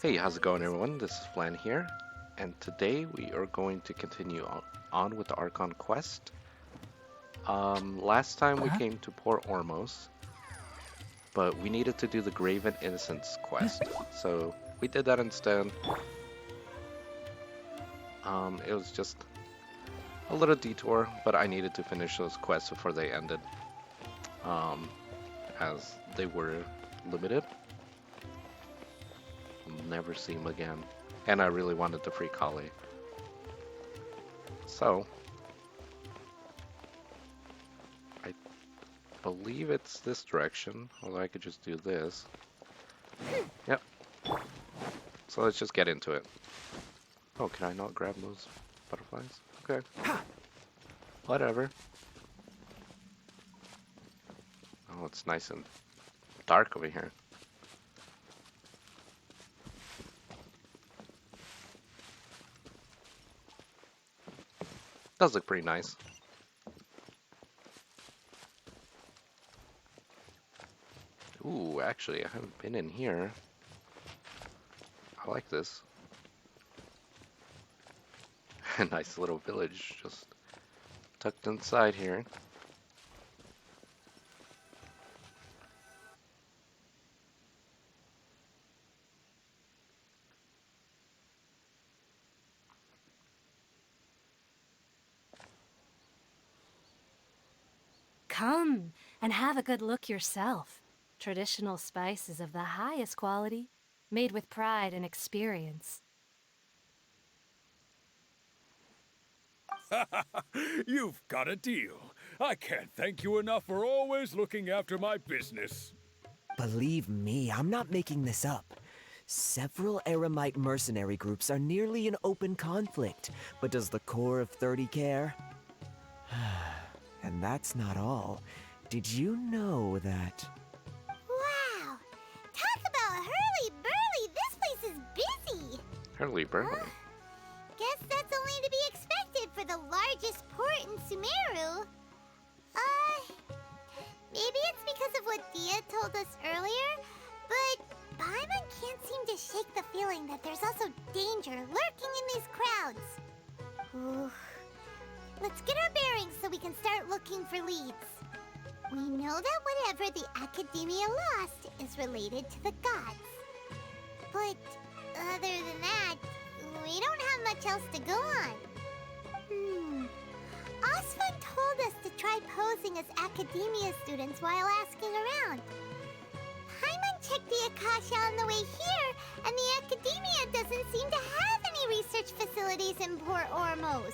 Hey, how's it going everyone? This is Flan here, and today we are going to continue on with the Archon quest. Last time we Huh? came to Port Ormos, but we needed to do the Graven Innocence quest, so we did that instead. It was just a little detour, but I needed to finish those quests before they ended, um, as they were limited. I'll never see them again, and I really wanted the free Kali. So, I believe it's this direction, although I could just do this. Yep. So let's just get into it. Oh, can I not grab those butterflies? Okay. Whatever. Oh, it's nice and dark over here. Does look pretty nice. Ooh, actually, I haven't been in here. I like this. A nice little village just tucked inside here. Come and have a good look yourself. Traditional spices of the highest quality, made with pride and experience. You've got a deal. I can't thank you enough for always looking after my business. Believe me, I'm not making this up. Several Eremite mercenary groups are nearly in open conflict, but does the core of 30 care? And that's not all. Did you know that... Wow! Talk about hurly-burly! This place is busy! Hurly burly. Guess that's only to be expected for the largest port in Sumeru. Maybe it's because of what Dia told us earlier, but Paimon can't seem to shake the feeling that there's also danger lurking in these crowds. Ooh. Let's get our bearings so we can start looking for leads. We know that whatever the Academia lost is related to the gods. But other than that, we don't have much else to go on. Osfun told us to try posing as Academia students while asking around. Paimon checked the Akasha on the way here, and the Academia doesn't seem to have any research facilities in Port Ormos.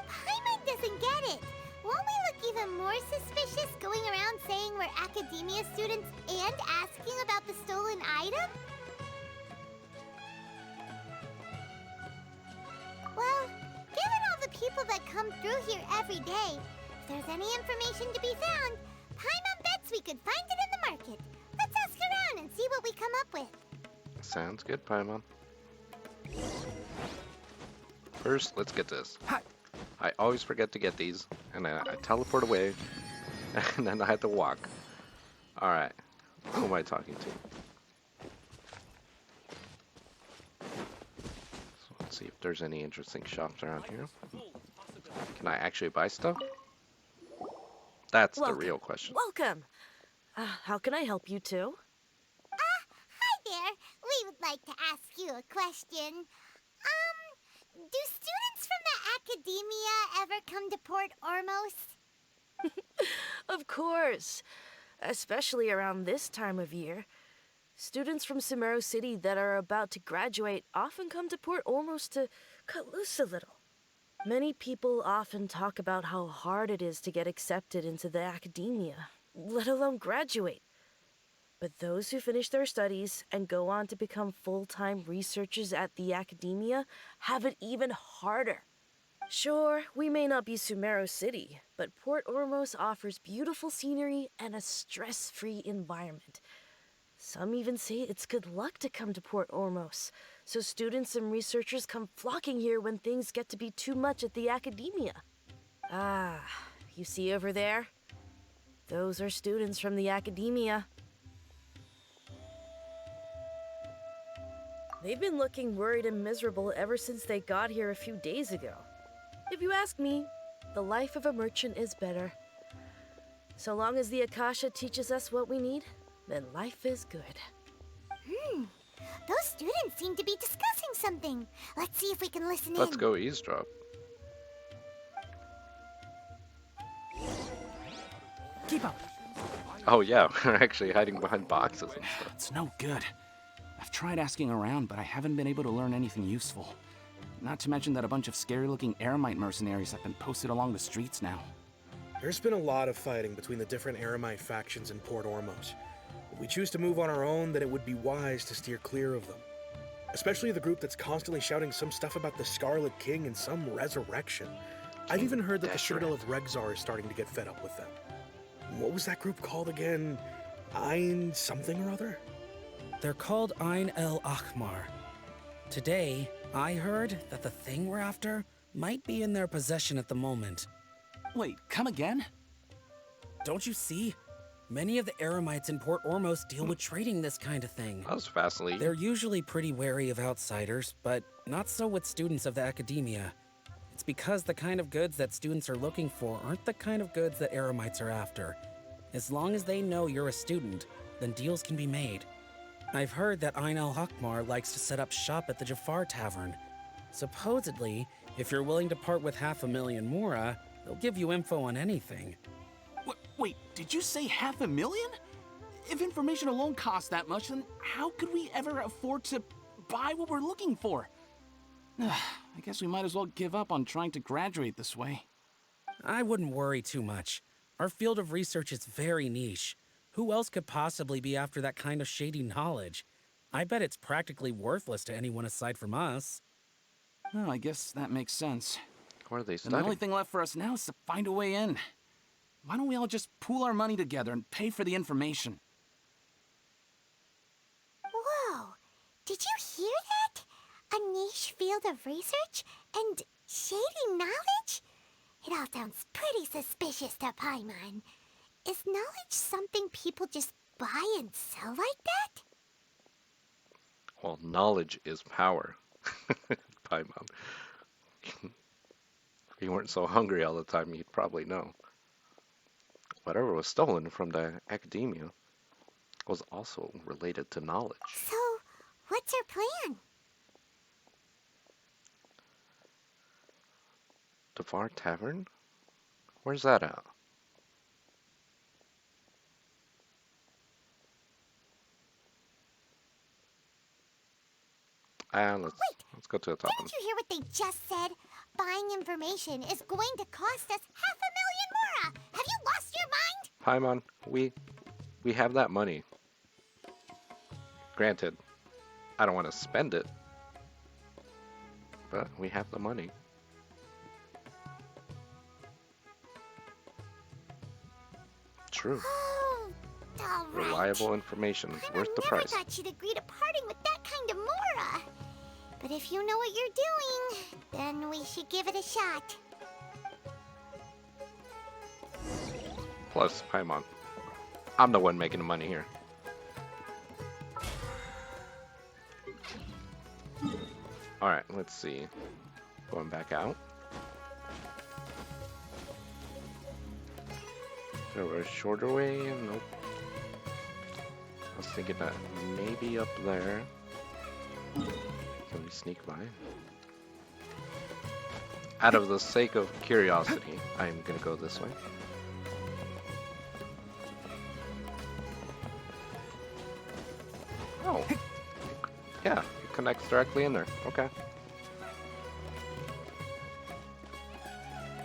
Paimon doesn't get it. Won't we look even more suspicious going around saying we're Academia students and asking about the stolen item? Well, given all the people that come through here every day, if there's any information to be found, Paimon bets we could find it in the market. Let's ask around and see what we come up with. Sounds good, Paimon. First, let's get this. Hi. I always forget to get these, and I teleport away, and then I have to walk. Alright, who am I talking to? So let's see if there's any interesting shops around here. Can I actually buy stuff? That's the real question. Welcome. How can I help you too? Hi there. We would like to ask you a question. Do students from the Academia ever come to Port Ormos? Of course. Especially around this time of year. Students from Sumeru City that are about to graduate often come to Port Ormos to cut loose a little. Many people often talk about how hard it is to get accepted into the academia, let alone graduate. But those who finish their studies and go on to become full-time researchers at the academia have it even harder. Sure, we may not be Sumeru City, but Port Ormos offers beautiful scenery and a stress-free environment. Some even say it's good luck to come to Port Ormos, so students and researchers come flocking here when things get to be too much at the academia. Ah, you see over there? Those are students from the academia. They've been looking worried and miserable ever since they got here a few days ago. If you ask me, the life of a merchant is better. So long as the Akasha teaches us what we need, then life is good. Those students seem to be discussing something. Let's see if we can listen Let's in. go eavesdrop. Keep up. Oh yeah, we're actually hiding behind boxes and stuff. It's no good. I've tried asking around, but I haven't been able to learn anything useful. Not to mention that a bunch of scary-looking Eremite mercenaries have been posted along the streets now. There's been a lot of fighting between the different Eremite factions in Port Ormos. If we choose to move on our own, then it would be wise to steer clear of them. Especially the group that's constantly shouting some stuff about the Scarlet King and some resurrection. I've even heard that the Citadel of Regzar is starting to get fed up with them. What was that group called again? Ein something or other? They're called Ein El Akhmar. Today, I heard that the thing we're after might be in their possession at the moment. Wait, come again? Don't you see? Many of the Eremites in Port Ormos deal with trading this kind of thing. That was fascinating. They're usually pretty wary of outsiders, but not so with students of the academia. It's because the kind of goods that students are looking for aren't the kind of goods that Eremites are after. As long as they know you're a student, then deals can be made. I've heard that Ein El Hakmar likes to set up shop at the Jafar Tavern. Supposedly, if you're willing to part with 500,000 Mora, they'll give you info on anything. Wait, did you say 500,000? If information alone costs that much, then how could we ever afford to buy what we're looking for? I guess we might as well give up on trying to graduate this way. I wouldn't worry too much. Our field of research is very niche. Who else could possibly be after that kind of shady knowledge? I bet it's practically worthless to anyone aside from us. Well, I guess that makes sense. What are they And studying? the only thing left for us now is to find a way in. Why don't we all just pool our money together and pay for the information? Whoa! Did you hear that? A niche field of research and shady knowledge? It all sounds pretty suspicious to Paimon. Is knowledge something people just buy and sell like that? Well, knowledge is power. Paimon. If you weren't so hungry all the time, you'd probably know. Whatever was stolen from the academia was also related to knowledge. So, what's our plan? Jafar Tavern? Where's that at? Let's go to the top one. Didn't you hear what they just said? Buying information is going to cost us 500,000 Mora! Have you lost your mind? Paimon, we have that money. Granted, I don't want to spend it, but we have the money. True. Oh, all right. Reliable information Paimon worth the never price. thought you'd agree to parting with that kind of Mora. But if you know what you're doing, then we should give it a shot. Plus, Paimon, I'm the one making the money here. Alright, let's see. Going back out. Is there a shorter way? Nope. I was thinking that maybe up there. Can we sneak by? Out of the sake of curiosity, I'm gonna go this way. Oh. Yeah, it connects directly in there. Okay.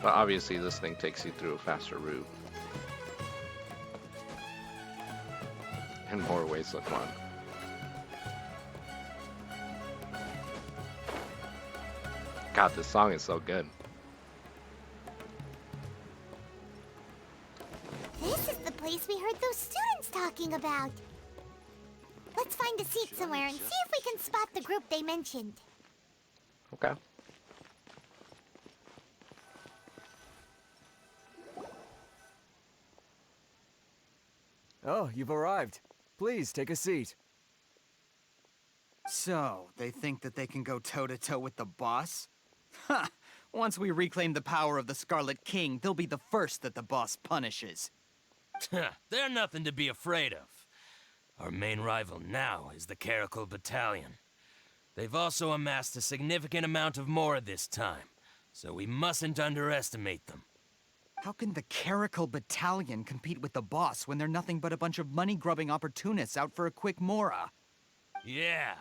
But obviously this thing takes you through a faster route. In more ways than one. God, this song is so good. This is the place we heard those students talking about. Let's find a seat somewhere and see if we can spot the group they mentioned. Okay. Oh, you've arrived. Please take a seat. So, they think that they can go toe-to-toe with the boss? Ha! Once we reclaim the power of the Scarlet King, they'll be the first that the boss punishes. They're nothing to be afraid of. Our main rival now is the Caracal Battalion. They've also amassed a significant amount of Mora this time, so we mustn't underestimate them. How can the Caracal Battalion compete with the boss when they're nothing but a bunch of money-grubbing opportunists out for a quick Mora? Yeah,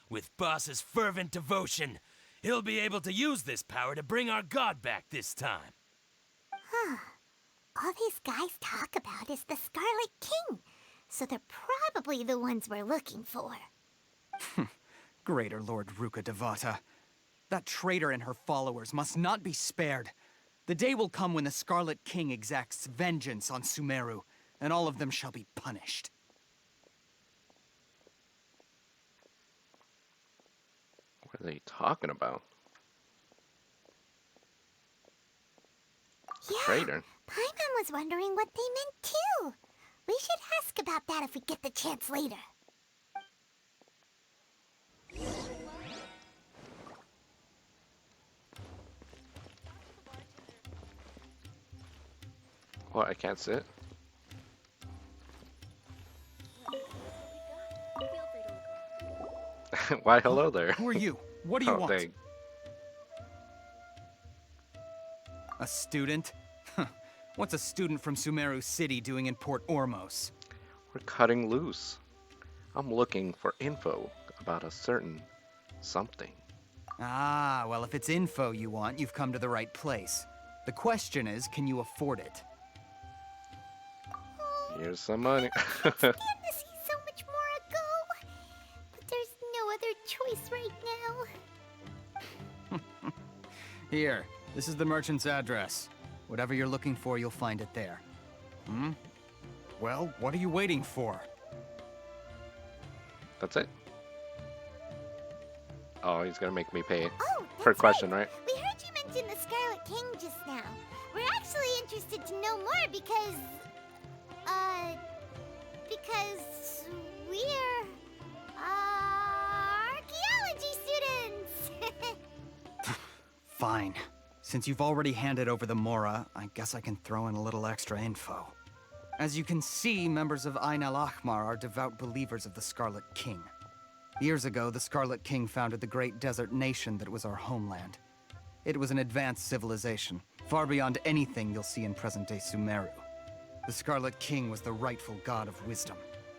with Boss's fervent devotion, he'll be able to use this power to bring our god back this time. Huh. All these guys talk about is the Scarlet King, so they're probably the ones we're looking for. Greater Lord Ruka Devata. That traitor and her followers must not be spared. The day will come when the Scarlet King exacts vengeance on Sumeru, and all of them shall be punished. What are they talking about? Yeah, Traitor. Paimon was wondering what they meant too. We should ask about that if we get the chance later. What, I can't sit? Why, hello there. Who are you? What do you want? Dang. A student? What's a student from Sumeru City doing in Port Ormos? We're cutting loose. I'm looking for info about a certain something. Ah, well, if it's info you want, you've come to the right place. The question is, can you afford it? Here's some money. Stand to see so much more go, but there's no other choice right now. Here, this is the merchant's address. Whatever you're looking for, you'll find it there. Hmm? Well, what are you waiting for? That's it. Oh, he's gonna make me pay Oh, for a that's question, right? We heard you mention the Scarlet King just now. We're actually interested to know more because we're archaeology students. Fine. Since you've already handed over the Mora, I guess I can throw in a little extra info. As you can see, members of Ain al-Ahmar are devout believers of the Scarlet King. Years ago, the Scarlet King founded the great desert nation that was our homeland. It was an advanced civilization, far beyond anything you'll see in present-day Sumeru. The Scarlet King was the rightful god of wisdom,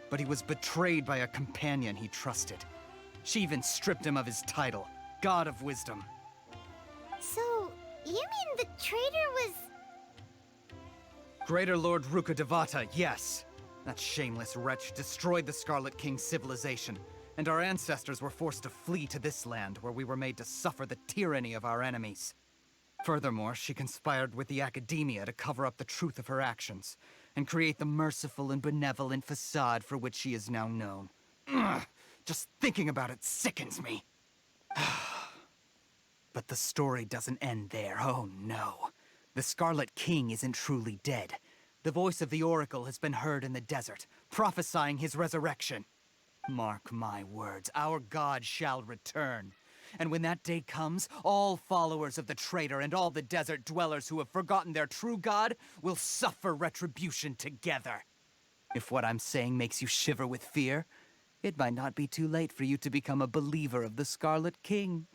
but he was betrayed by a companion he trusted. She even stripped him of his title, God of Wisdom. So, you mean the traitor was... Greater Lord Ruka Devata, yes. That shameless wretch destroyed the Scarlet King's civilization, and our ancestors were forced to flee to this land where we were made to suffer the tyranny of our enemies. Furthermore, she conspired with the Academia to cover up the truth of her actions, and create the merciful and benevolent facade for which she is now known. Ugh, just thinking about it sickens me. But the story doesn't end there, oh no. The Scarlet King isn't truly dead. The voice of the Oracle has been heard in the desert, prophesying his resurrection. Mark my words, our god shall return. And when that day comes, all followers of the traitor and all the desert dwellers who have forgotten their true god will suffer retribution together. If what I'm saying makes you shiver with fear, it might not be too late for you to become a believer of the Scarlet King.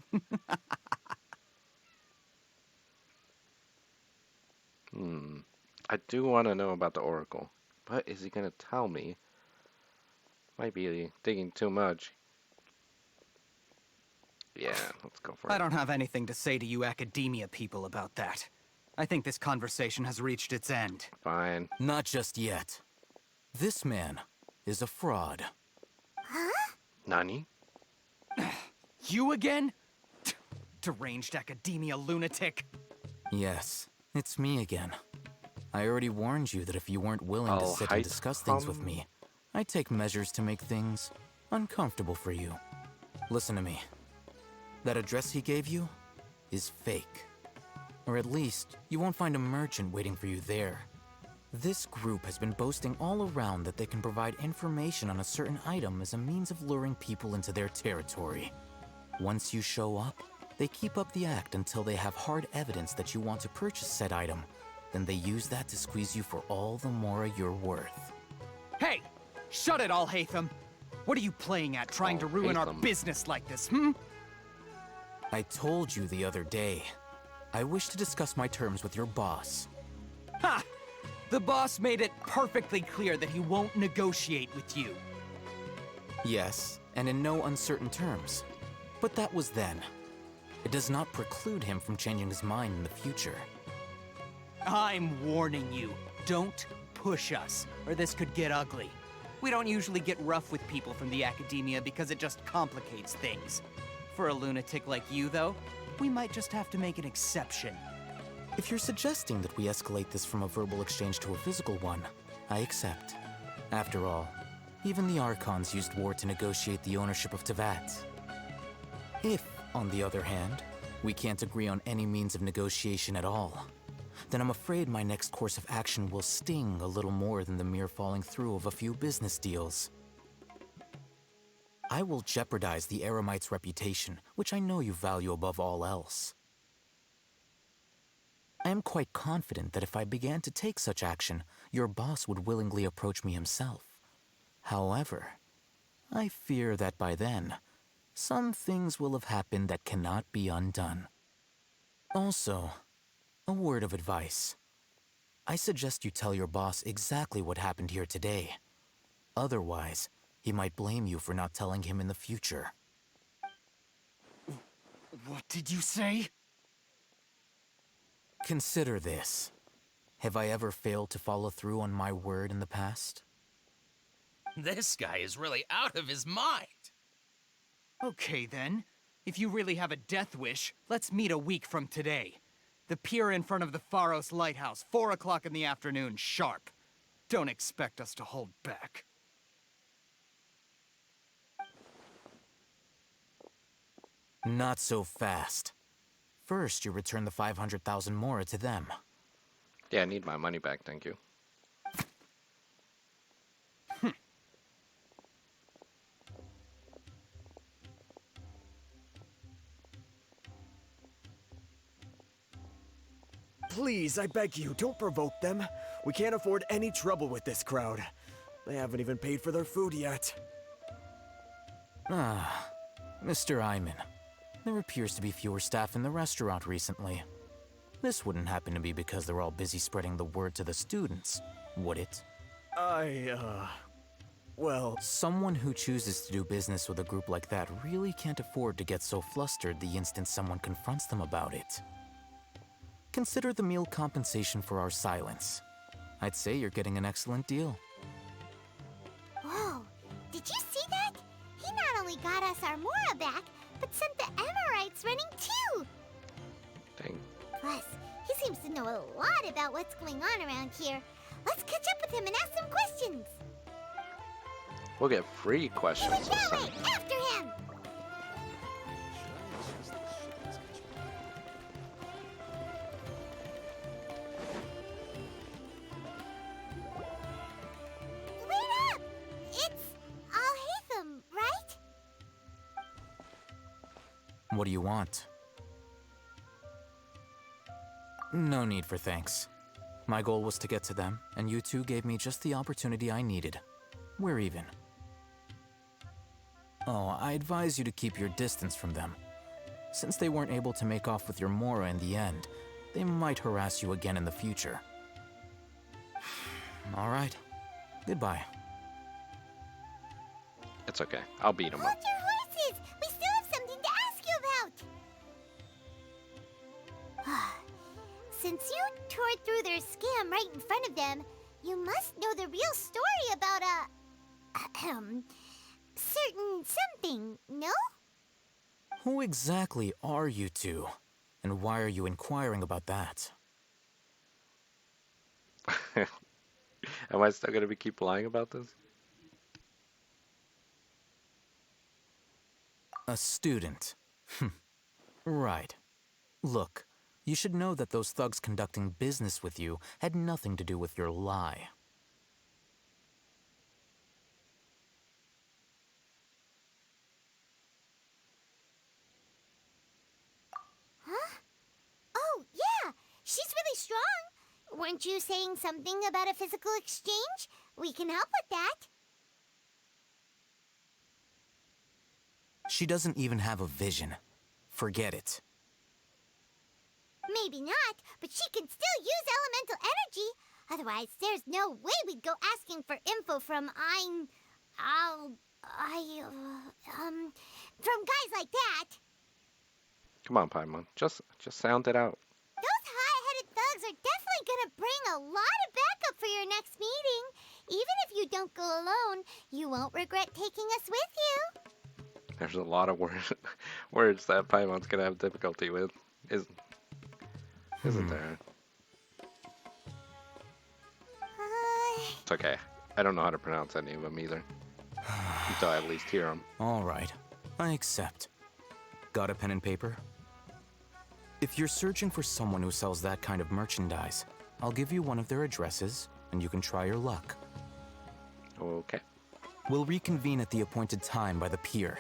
I do want to know about the Oracle, but is he gonna tell me? Might be digging too much. Yeah, let's go for it. I don't have anything to say to you Academia people about that. I think this conversation has reached its end. Fine. Not just yet. This man is a fraud. Huh? Nani? You again? Deranged Academia lunatic. Yes, it's me again. I already warned you that if you weren't willing to sit and discuss things with me, I'd take measures to make things uncomfortable for you. Listen to me. That address he gave you is fake. Or at least, you won't find a merchant waiting for you there. This group has been boasting all around that they can provide information on a certain item as a means of luring people into their territory. Once you show up, they keep up the act until they have hard evidence that you want to purchase said item. Then they use that to squeeze you for all the Mora you're worth. Hey! Shut it all, Hatham! What are you playing at, trying to ruin our business like this, hmm? I told you the other day. I wish to discuss my terms with your boss. Ha! The boss made it perfectly clear that he won't negotiate with you. Yes, and in no uncertain terms. But that was then. It does not preclude him from changing his mind in the future. I'm warning you, don't push us, or this could get ugly. We don't usually get rough with people from the academia because it just complicates things. For a lunatic like you, though, we might just have to make an exception. If you're suggesting that we escalate this from a verbal exchange to a physical one, I accept. After all, even the Archons used war to negotiate the ownership of Teyvat. If, on the other hand, we can't agree on any means of negotiation at all, then I'm afraid my next course of action will sting a little more than the mere falling through of a few business deals. I will jeopardize the Eremite's reputation, which I know you value above all else. I am quite confident that if I began to take such action, your boss would willingly approach me himself. However, I fear that by then, some things will have happened that cannot be undone. Also, a word of advice. I suggest you tell your boss exactly what happened here today. Otherwise, he might blame you for not telling him in the future. What did you say? Consider this. Have I ever failed to follow through on my word in the past? This guy is really out of his mind. Okay then. If you really have a death wish, let's meet a week from today. The pier in front of the Pharos Lighthouse, 4 o'clock in the afternoon, sharp. Don't expect us to hold back. Not so fast. First, you return the 500,000 Mora to them. Yeah, I need my money back, thank you. Please, I beg you, don't provoke them. We can't afford any trouble with this crowd. They haven't even paid for their food yet. Ah, Mr. Iman. There appears to be fewer staff in the restaurant recently. This wouldn't happen to be because they're all busy spreading the word to the students, would it? Well... Someone who chooses to do business with a group like that really can't afford to get so flustered the instant someone confronts them about it. Consider the meal compensation for our silence. I'd say you're getting an excellent deal. Whoa, did you see that? He not only got us our Mora back, but sent the Emirites running too! Dang. Plus, he seems to know a lot about what's going on around here. Let's catch up with him and ask some questions. We'll get free questions. Do it that way, after him! Wait up! It's Al-Hatham, right? What do you want? No need for thanks. My goal was to get to them, and you two gave me just the opportunity I needed. We're even. Oh, I advise you to keep your distance from them. Since they weren't able to make off with your Mora in the end, they might harass you again in the future. All right. Goodbye. It's okay. I'll beat him up. Hold your horses! We still have something to ask you about! Since you tore through their scam right in front of them, you must know the real story about certain something, no? Who exactly are you two? And why are you inquiring about that? Am I still gonna keep lying about this? A student. Right. Look, You should know that those thugs conducting business with you had nothing to do with your lie. Huh? Oh, yeah! She's really strong! Weren't you saying something about a physical exchange? We can help with that. She doesn't even have a vision. Forget it. Maybe not, but she can still use elemental energy. Otherwise, there's no way we'd go asking for info from from guys like that. Come on, Paimon. Just sound it out. Those hot-headed thugs are definitely gonna bring a lot of backup for your next meeting. Even if you don't go alone, you won't regret taking us with you. There's a lot of words that Paimon's gonna have difficulty with, isn't there? It's okay. I don't know how to pronounce any of them either. Until I at least hear them. All right, I accept. Got a pen and paper? If you're searching for someone who sells that kind of merchandise, I'll give you one of their addresses, and you can try your luck. Okay. We'll reconvene at the appointed time by the pier.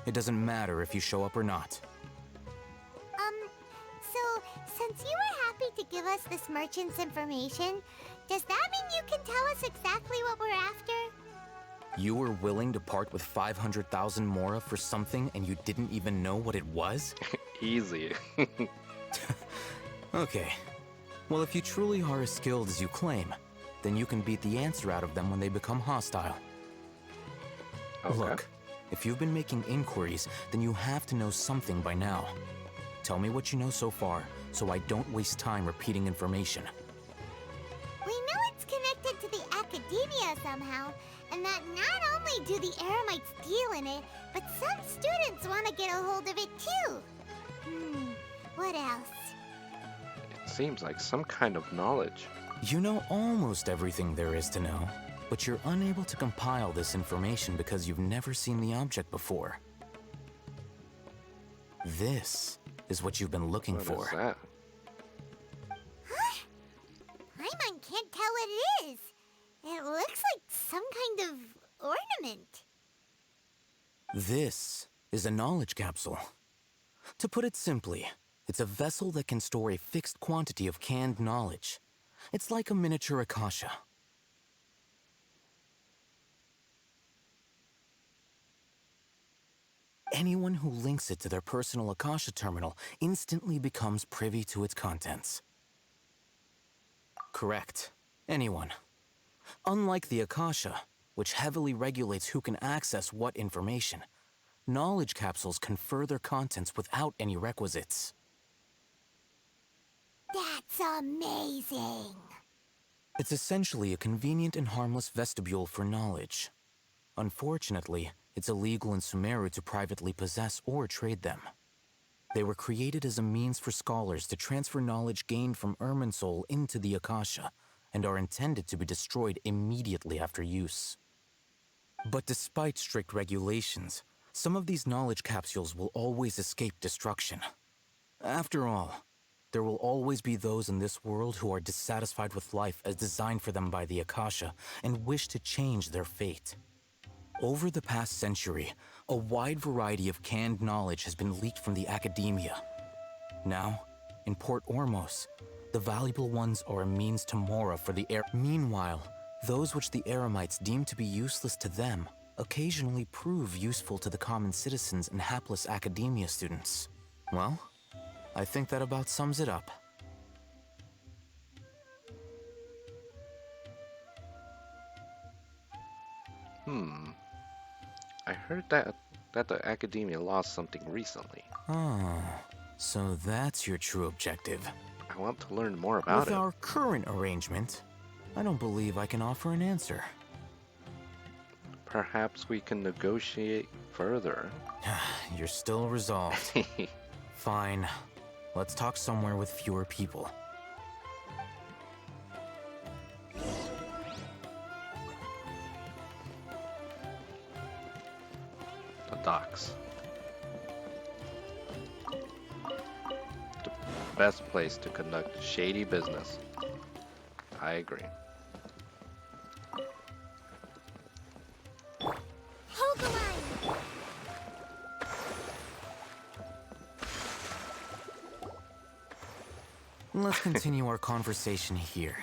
It doesn't matter if you show up or not. So, since you were happy to give us this merchant's information, does that mean you can tell us exactly what we're after? You were willing to part with 500,000 Mora for something and you didn't even know what it was? Easy. Okay. Well, if you truly are as skilled as you claim, then you can beat the answer out of them when they become hostile. Okay. Look, if you've been making inquiries, then you have to know something by now. Tell me what you know so far, so I don't waste time repeating information. We know it's connected to the academia somehow, and that not only do the Eremites deal in it, but some students want to get a hold of it too. What else? It seems like some kind of knowledge. You know almost everything there is to know, but you're unable to compile this information because you've never seen the object before. This is what you've been looking for. What is that? Huh? Paimon can't tell what it is. It looks like some kind of ornament. This is a knowledge capsule. To put it simply, it's a vessel that can store a fixed quantity of canned knowledge. It's like a miniature Akasha. Anyone who links it to their personal Akasha terminal instantly becomes privy to its contents. Correct. Anyone. Unlike the Akasha, which heavily regulates who can access what information, knowledge capsules confer their contents without any requisites. That's amazing. It's essentially a convenient and harmless vestibule for knowledge. Unfortunately, it's illegal in Sumeru to privately possess or trade them. They were created as a means for scholars to transfer knowledge gained from Irminsul into the Akasha, and are intended to be destroyed immediately after use. But despite strict regulations, some of these knowledge capsules will always escape destruction. After all, there will always be those in this world who are dissatisfied with life as designed for them by the Akasha and wish to change their fate. Over the past century, a wide variety of canned knowledge has been leaked from the academia. Now, in Port Ormos, the valuable ones are a means to Mora for the air. Meanwhile, those which the Eremites deem to be useless to them occasionally prove useful to the common citizens and hapless academia students. Well, I think that about sums it up. I heard that the academia lost something recently. Oh, so that's your true objective. I want to learn more about it. With our current arrangement, I don't believe I can offer an answer. Perhaps we can negotiate further. You're still resolved. Fine. Let's talk somewhere with fewer people. The docks. best place to conduct shady business. I agree. Hold the line! Let's continue our conversation here.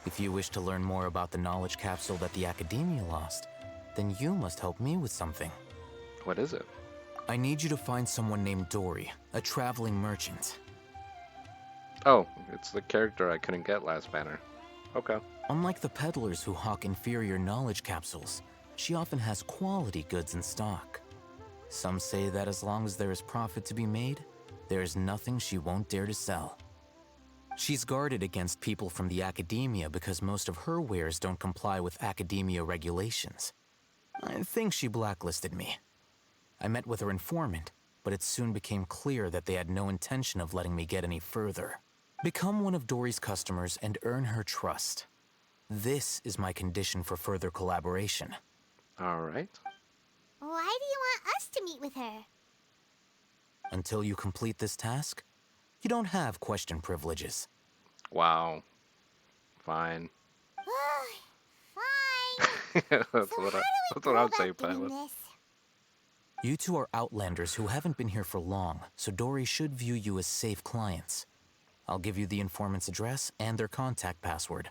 If you wish to learn more about the knowledge capsule that the Academia lost, then you must help me with something. What is it? I need you to find someone named Dory, a traveling merchant. Oh, it's the character I couldn't get last banner. Okay. Unlike the peddlers who hawk inferior knowledge capsules, she often has quality goods in stock. Some say that as long as there is profit to be made, there is nothing she won't dare to sell. She's guarded against people from the Academia because most of her wares don't comply with Academia regulations. I think she blacklisted me. I met with her informant, but it soon became clear that they had no intention of letting me get any further. Become one of Dory's customers and earn her trust. This is my condition for further collaboration. All right. Why do you want us to meet with her? Until you complete this task, you don't have question privileges. Wow. Fine. Fine. That's So what how that's what I would say, Pilot. this? You two are outlanders who haven't been here for long, so Dory should view you as safe clients. I'll give you the informant's address and their contact password.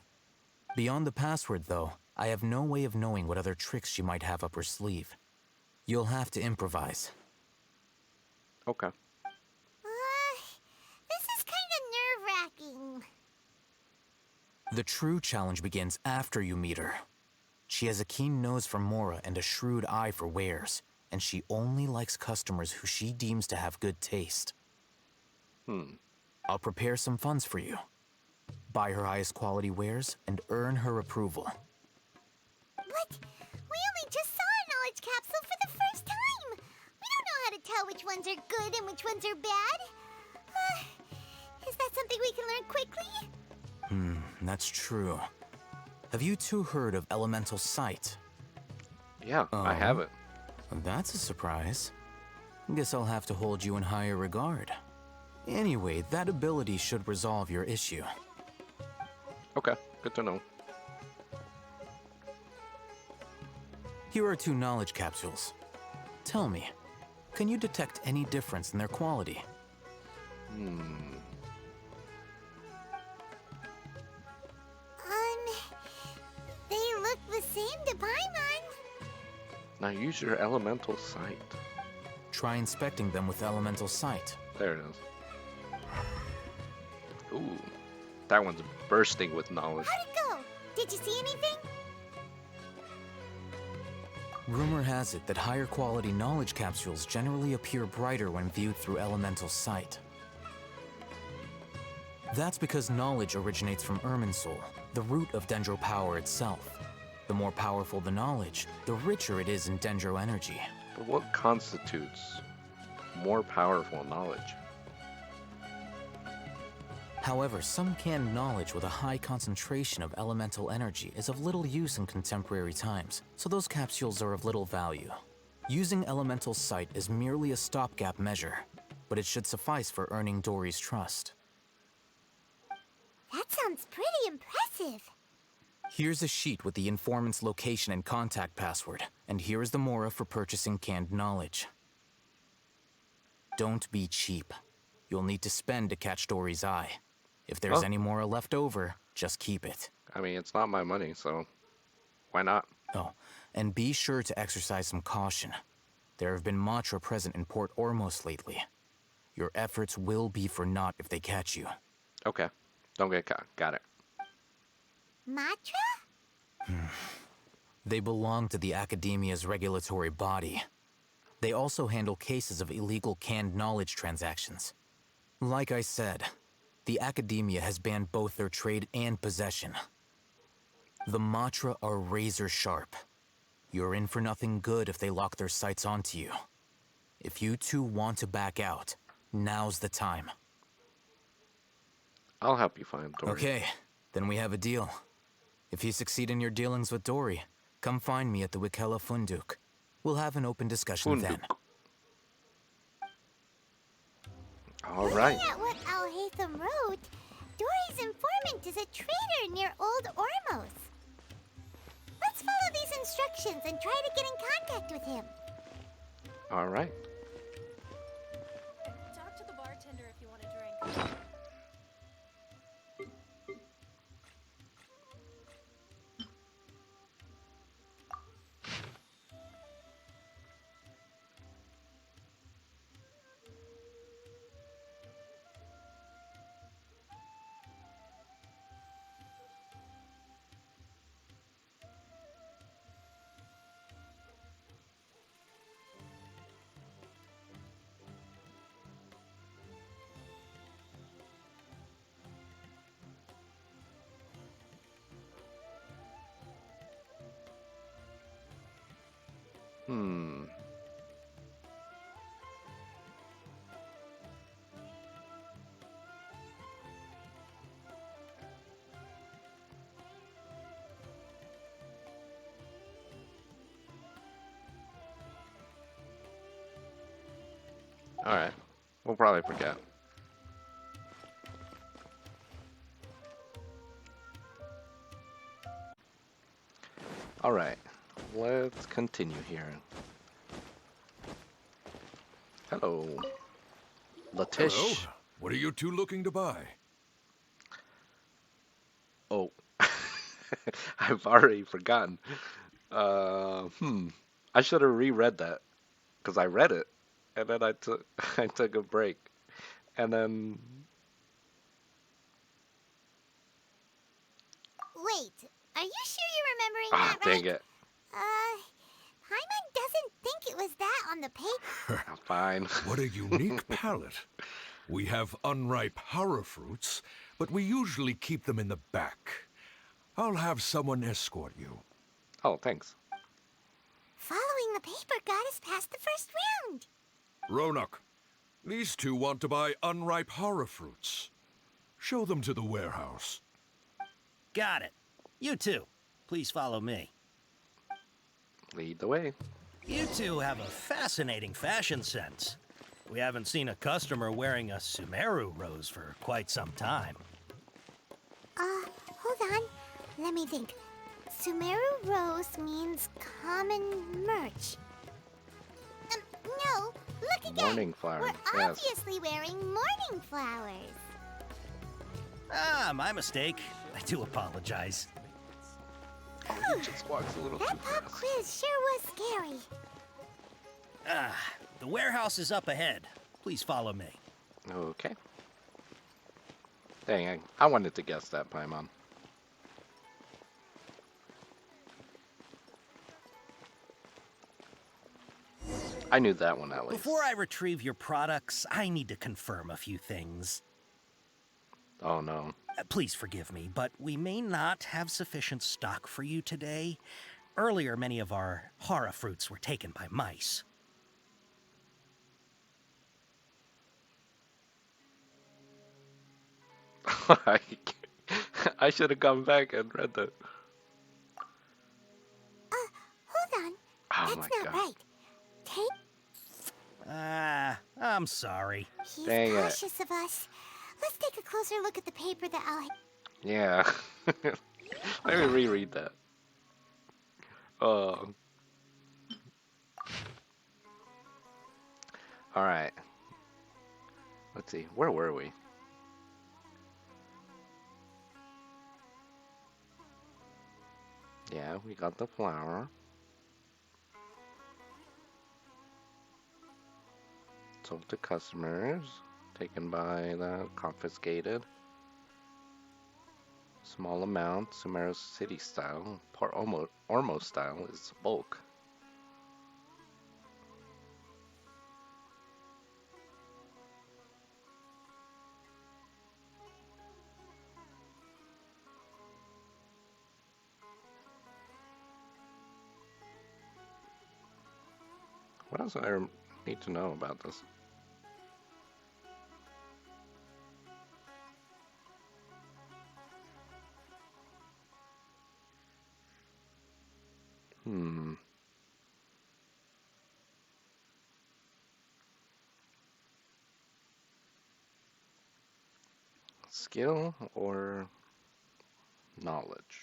Beyond the password, though, I have no way of knowing what other tricks she might have up her sleeve. You'll have to improvise. Okay. This is kind of nerve-wracking. The true challenge begins after you meet her. She has a keen nose for Mora and a shrewd eye for wares, and she only likes customers who she deems to have good taste. I'll prepare some funds for you. Buy her highest quality wares and earn her approval. But we only just saw a knowledge capsule for the first time. We don't know how to tell which ones are good and which ones are bad. Is that something we can learn quickly? That's true. Have you two heard of elemental sight? Yeah, I have it. That's a surprise. Guess I'll have to hold you in higher regard. Anyway, that ability should resolve your issue. Okay, good to know. Here are 2 knowledge capsules. Tell me, can you detect any difference in their quality? They look the same to Paimon. Now use your elemental sight. Try inspecting them with elemental sight. There it is. Ooh, that one's bursting with knowledge. How'd it go? Did you see anything? Rumor has it that higher quality knowledge capsules generally appear brighter when viewed through elemental sight. That's because knowledge originates from Irminsul, the root of Dendro power itself. The more powerful the knowledge, the richer it is in Dendro energy. But what constitutes more powerful knowledge? However, some canned knowledge with a high concentration of elemental energy is of little use in contemporary times, so those capsules are of little value. Using elemental sight is merely a stopgap measure, but it should suffice for earning Dory's trust. That sounds pretty impressive. Here's a sheet with the informant's location and contact password, and here is the mora for purchasing canned knowledge. Don't be cheap. You'll need to spend to catch Dory's eye. If there's any mora left over, just keep it. I mean, it's not my money, so why not? Oh, and be sure to exercise some caution. There have been Matra present in Port Ormos lately. Your efforts will be for naught if they catch you. Okay, don't get caught. Got it. Matra? They belong to the Academia's regulatory body. They also handle cases of illegal canned knowledge transactions. Like I said, the Academia has banned both their trade and possession. The Matra are razor sharp. You're in for nothing good if they lock their sights onto you. If you two want to back out, now's the time. I'll help you find Dory. Okay, then we have a deal. If you succeed in your dealings with Dory, come find me at the Wikela Funduk. We'll have an open discussion then. All right. Looking at what Al-Haytham wrote, Dory's informant is a traitor near Old Ormos. Let's follow these instructions and try to get in contact with him. All right. Talk to the bartender if you want a drink. Hmm. All right. We'll probably forget. All right. Let's continue here. Hello. Latish. Hello. What are you two looking to buy? Oh. I've already forgotten. I should have reread that. Because I read it. And then I took a break. And then... Wait, are you sure you're remembering Ah, that right? dang it. Paimon doesn't think it was that on the paper. Fine. What a unique palette. We have unripe horror fruits, but we usually keep them in the back. I'll have someone escort you. Oh, thanks. Following the paper got us past the first round. Ronak, these two want to buy unripe horror fruits. Show them to the warehouse. Got it. You two, please follow me. Lead the way. You two have a fascinating fashion sense. We haven't seen a customer wearing a Sumeru rose for quite some time. Hold on. Let me think. Sumeru rose means common merch. No, look again. Morning flower. We're Yes. obviously wearing morning flowers. Ah, my mistake. I do apologize. Oh, he just walks a little too That pop fast. quiz sure was scary. Ah, the warehouse is up ahead. Please follow me. Okay. Dang, I wanted to guess that, Paimon. I knew that one at least. Before I retrieve your products, I need to confirm a few things. Oh no. Please forgive me, but we may not have sufficient stock for you today. Earlier, many of our horror fruits were taken by mice. I should have gone back and read that. Hold on. Oh That's my not god. right. Take. Ah, I'm sorry. He's Dang it. cautious of us. Let's take a closer look at the paper that I'll. Yeah. Let me reread that. Oh. Alright. Let's see. Where were we? Yeah, we got the flower. Sold to customers. Taken by the confiscated. Small amount. Sumeru City style. Ormos style is bulk. What else do I need to know about this? Skill or knowledge?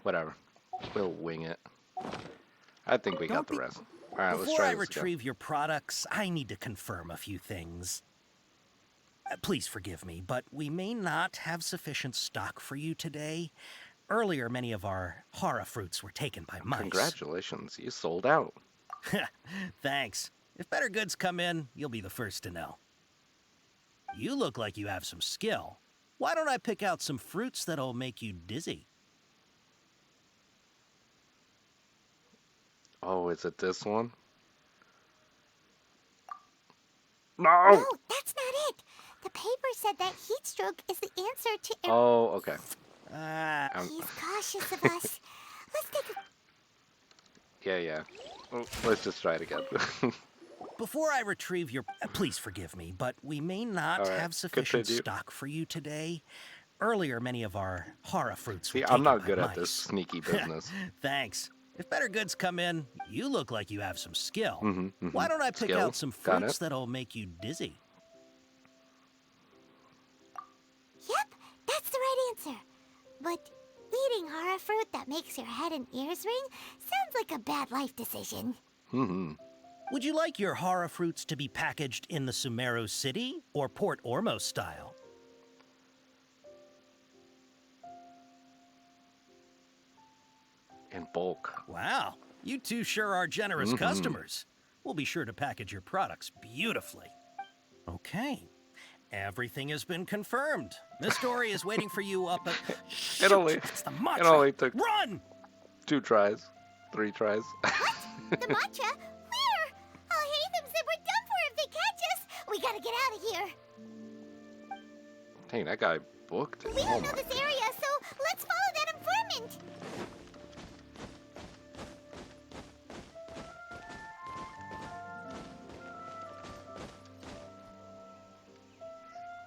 Whatever. We'll wing it. I think we got the rest. Alright, let's Before try I this again. retrieve your products, I need to confirm a few things. Please forgive me, but we may not have sufficient stock for you today. Earlier, many of our hara fruits were taken by mice. Congratulations, you sold out. Thanks. If better goods come in, you'll be the first to know. You look like you have some skill. Why don't I pick out some fruits that'll make you dizzy? Oh, is it this one? No! No, that's not it. The paper said that heat stroke is the answer to. Oh, okay. He's cautious of us. Let's take a. Yeah. Oh, let's just try it again. Before I retrieve your... Please forgive me, but we may not have sufficient stock for you today. Earlier, many of our hara fruits were taken I'm not by good mice. at this sneaky business. Thanks. If better goods come in, you look like you have some skill. Mm-hmm. Why don't I pick Skill. out some Got fruits it. that'll make you dizzy? Yep, that's the right answer. But eating hara fruit that makes your head and ears ring sounds like a bad life decision. Mm-hmm. Would you like your hara fruits to be packaged in the Sumeru City or Port Ormos style? In bulk. Wow, you two sure are generous customers. We'll be sure to package your products beautifully. Okay, everything has been confirmed. Miss Dory is waiting for you up at... It only took Run! 2 tries. 3 tries. The matcha? Where? Oh, Hatham said we're done for if they catch us. We gotta get out of here. Dang, that guy booked it. We Oh don't know my. this area, so let's follow that informant.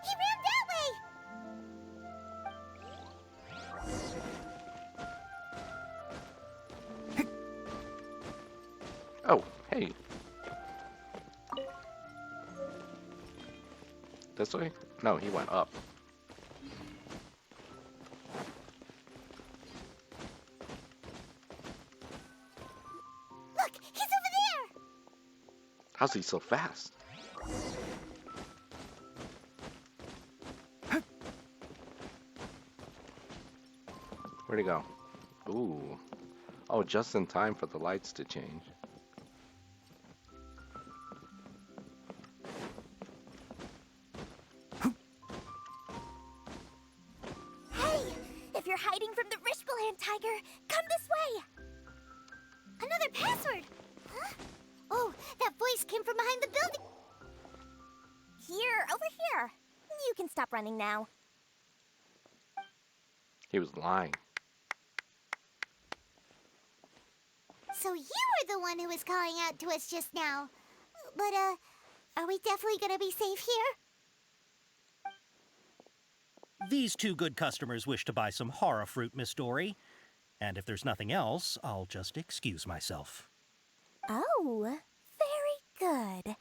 He ran that way. Oh, hey. This way? No, he went up. Look, he's over there. How's he so fast? Where'd he go? Ooh. Oh, just in time for the lights to change. Hey, if you're hiding from the Rishbaland tiger, come this way. Another password. Huh? Oh, that voice came from behind the building. Here, over here. You can stop running now. He was lying. So you were the one who was calling out to us just now. But, are we definitely gonna be safe here? These two good customers wish to buy some hara fruit, Miss Dory. And if there's nothing else, I'll just excuse myself. Oh, very good.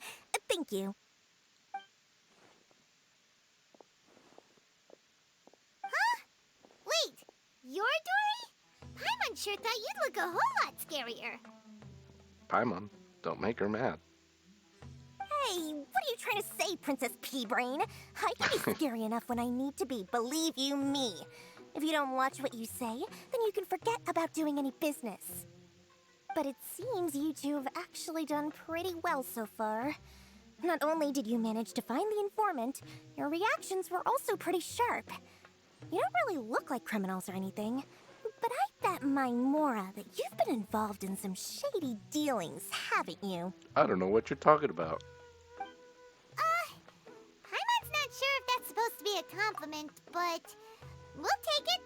Thank you. Huh? Wait, you're Dory? Paimon sure thought you'd look a whole lot scarier. Paimon, don't make her mad. Hey, what are you trying to say, Princess Pea-Brain? I can be scary enough when I need to be, believe you me. If you don't watch what you say, then you can forget about doing any business. But it seems you two have actually done pretty well so far. Not only did you manage to find the informant, your reactions were also pretty sharp. You don't really look like criminals or anything, but I bet my Mora that you've been involved in some shady dealings, haven't you? I don't know what you're talking about. Paimon's not sure if that's supposed to be a compliment, but we'll take it.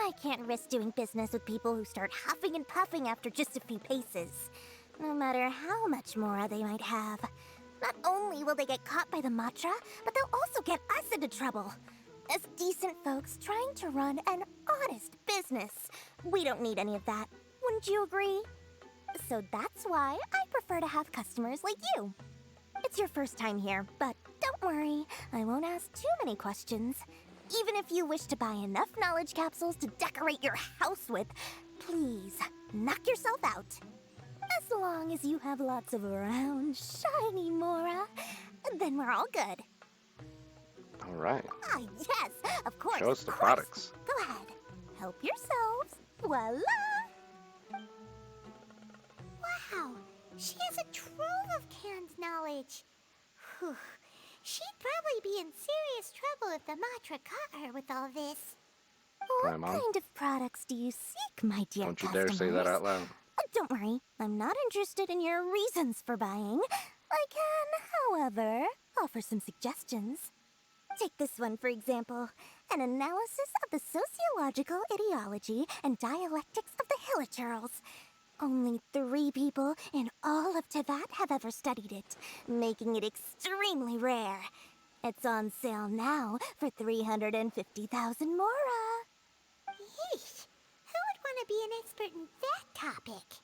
I can't risk doing business with people who start huffing and puffing after just a few paces, no matter how much Mora they might have. Not only will they get caught by the matcha, but they'll also get us into trouble. As decent folks trying to run an honest business, we don't need any of that. Wouldn't you agree? So that's why I prefer to have customers like you. It's your first time here, but don't worry, I won't ask too many questions. Even if you wish to buy enough knowledge capsules to decorate your house with, please, knock yourself out. As long as you have lots of round, shiny Mora, then we're all good. All right. Ah, yes, of course. Show us the of course. products. Go ahead. Help yourselves. Voila! Wow, she has a trove of canned knowledge. Whew. She'd probably be in serious trouble if the Matra caught her with all this. What Hi, Mom. kind of products do you seek, my dear Don't you customers? dare say that out loud. Don't worry, I'm not interested in your reasons for buying. I can, however, offer some suggestions. Take this one, for example. An analysis of the sociological ideology and dialectics of the Hilichurls. Only 3 people in all of Teyvat have ever studied it, making it extremely rare. It's on sale now for 350,000 Mora. Yeesh, who would want to be an expert in that topic?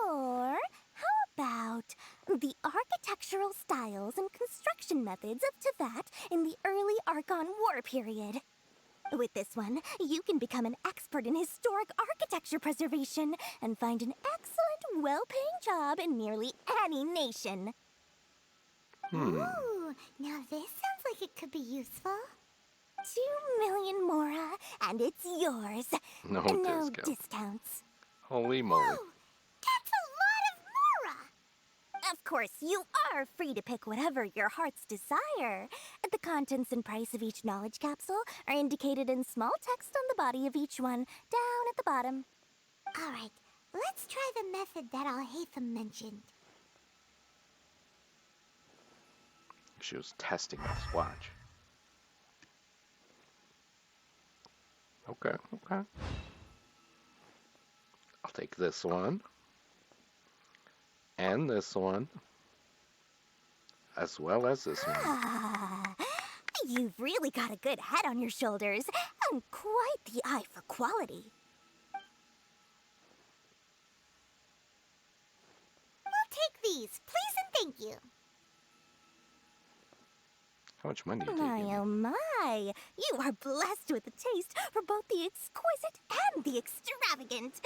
Or how about the architectural styles and construction methods of Teyvat in the early Archon War period? With this one, you can become an expert in historic architecture preservation and find an excellent, well-paying job in nearly any nation. Ooh, now this sounds like it could be useful. 2 million Mora, and it's yours. No No discount. discounts. Holy moly. Whoa, that's a lot of Mora! Of course, you are free to pick whatever your heart's desire. The contents and price of each knowledge capsule are indicated in small text on the body of each one, down at the bottom. All right, let's try the method that Alhaitham mentioned. She was testing us. Watch. Okay, okay. I'll take this one. And this one. As well as this one. Ah, you've really got a good head on your shoulders, and quite the eye for quality. We'll take these, please and thank you. How much money do you My, give me? oh my! You are blessed with a taste for both the exquisite and the extravagant.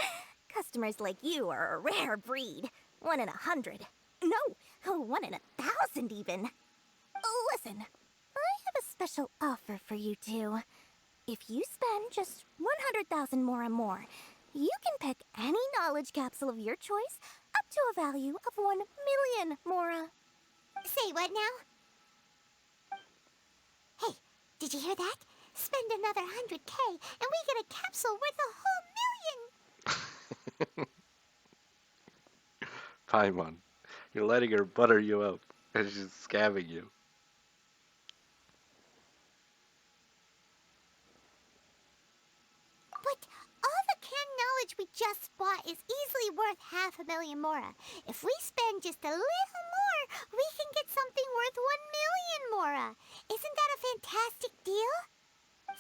Customers like you are a rare breed. 1 in 100. No, 1 in 1,000 even. Listen, I have a special offer for you two. If you spend just 100,000 more and more, you can pick any knowledge capsule of your choice up to a value of 1 million Mora. Say what now? Hey, did you hear that? Spend another 100K and we get a capsule worth a whole million! Paimon, you're letting her butter you up, and she's scamming you. But all the canned knowledge we just bought is easily worth 500,000 Mora. If we spend just a little more, we can get something worth 1 million Mora. Isn't that a fantastic deal?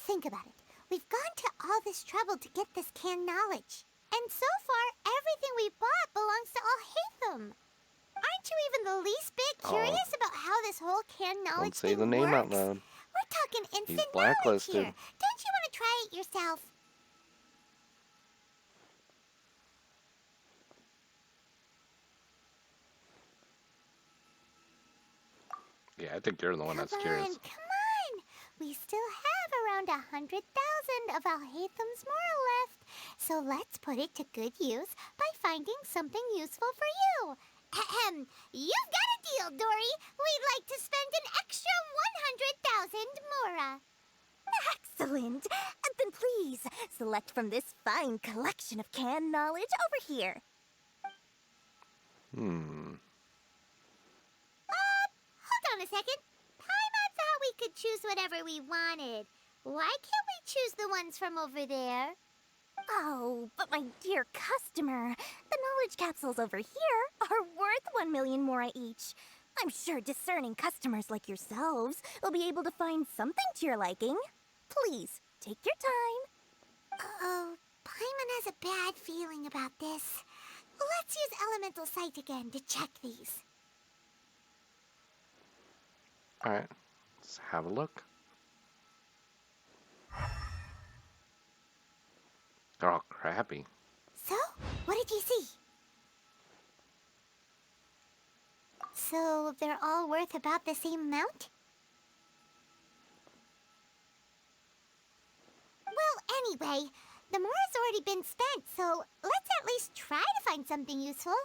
Think about it. We've gone to all this trouble to get this canned knowledge. And so far, everything we bought belongs to Alhaitham. Aren't you even the least bit curious about how this whole canned knowledge Don't say the thing name out works? loud. We're talking instant He's knowledge blacklisted. here. Don't you want to try it yourself? Yeah, I think you're the one that's curious. Come on! We still have around 100,000 of Alhaitham's Mora left. So let's put it to good use by finding something useful for you. Ahem. You've got a deal, Dory. We'd like to spend an extra 100,000 Mora. Excellent! Then please, select from this fine collection of canned knowledge over here. Hold on a second. Paimon thought we could choose whatever we wanted. Why can't we choose the ones from over there? Oh, but my dear customer, the knowledge capsules over here are worth 1 million Mora each. I'm sure discerning customers like yourselves will be able to find something to your liking. Please, take your time. Uh-oh, Paimon has a bad feeling about this. Let's use Elemental Sight again to check these. Alright, let's have a look. They're all crappy. So, what did you see? So, they're all worth about the same amount? Well, anyway, the mora's already been spent, so let's at least try to find something useful.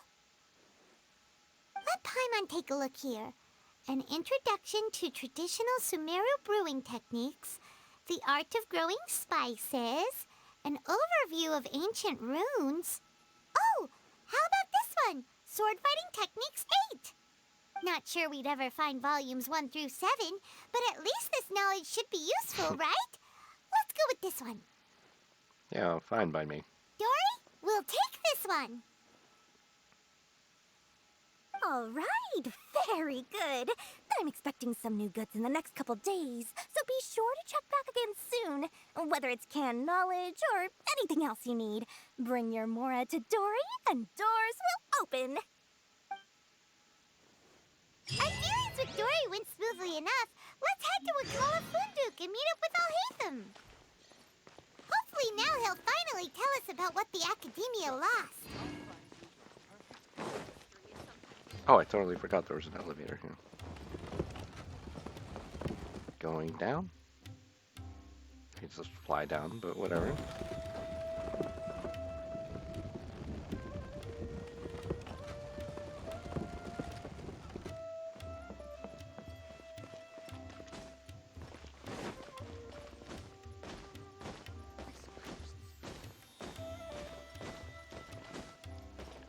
Let Paimon take a look here. An introduction to traditional Sumeru brewing techniques, the art of growing spices, an overview of ancient runes. Oh, how about this one? Sword Fighting Techniques 8. Not sure we'd ever find volumes 1 through 7, but at least this knowledge should be useful, right? Let's go with this one. Yeah, fine by me. Dory, we'll take this one. All right, very good. I'm expecting some new goods in the next couple days, so be sure to check back again soon. Whether it's canned knowledge or anything else you need, bring your Mora to Dory and doors will open. Our dealings with Dory went smoothly enough. Let's head to Wakala Funduk and meet up with Alhaitham. Hopefully now he'll finally tell us about what the Academia lost. Oh, I totally forgot there was an elevator here. Going down? You just fly down, but whatever.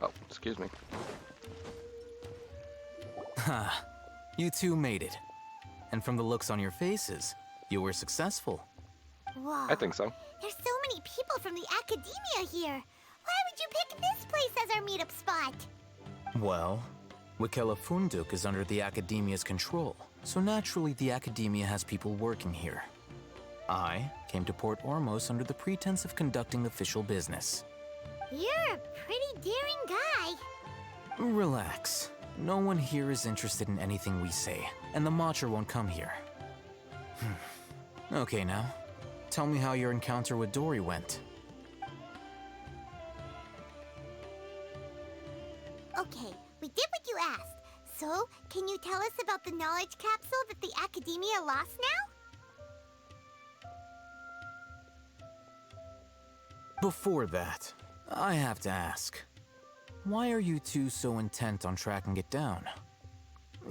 Oh, excuse me. Ha, you two made it. And from the looks on your faces, you were successful. Whoa. I think so. There's so many people from the Academia here. Why would you pick this place as our meetup spot? Well, Wakela Funduk is under the Academia's control, so naturally the Academia has people working here. I came to Port Ormos under the pretense of conducting official business. You're a pretty daring guy. Relax. No one here is interested in anything we say, and the Matcher won't come here. Okay now, tell me how your encounter with Dory went. Okay, we did what you asked. So, can you tell us about the knowledge capsule that the Academia lost now? Before that, I have to ask. Why are you two so intent on tracking it down?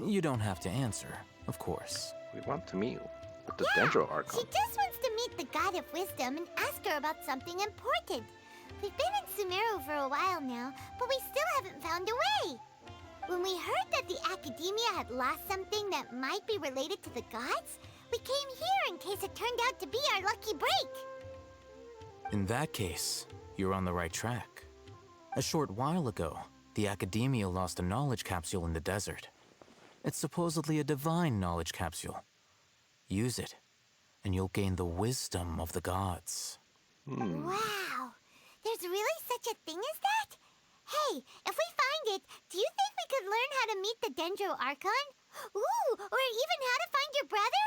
You don't have to answer, of course. We want to meet with the Dendro Archon. She just wants to meet the God of Wisdom and ask her about something important. We've been in Sumeru for a while now, but we still haven't found a way. When we heard that the Academia had lost something that might be related to the gods, we came here in case it turned out to be our lucky break. In that case, you're on the right track. A short while ago, the Academia lost a knowledge capsule in the desert. It's supposedly a divine knowledge capsule. Use it, and you'll gain the wisdom of the gods. Wow! There's really such a thing as that? Hey, if we find it, do you think we could learn how to meet the Dendro Archon? Ooh, or even how to find your brother?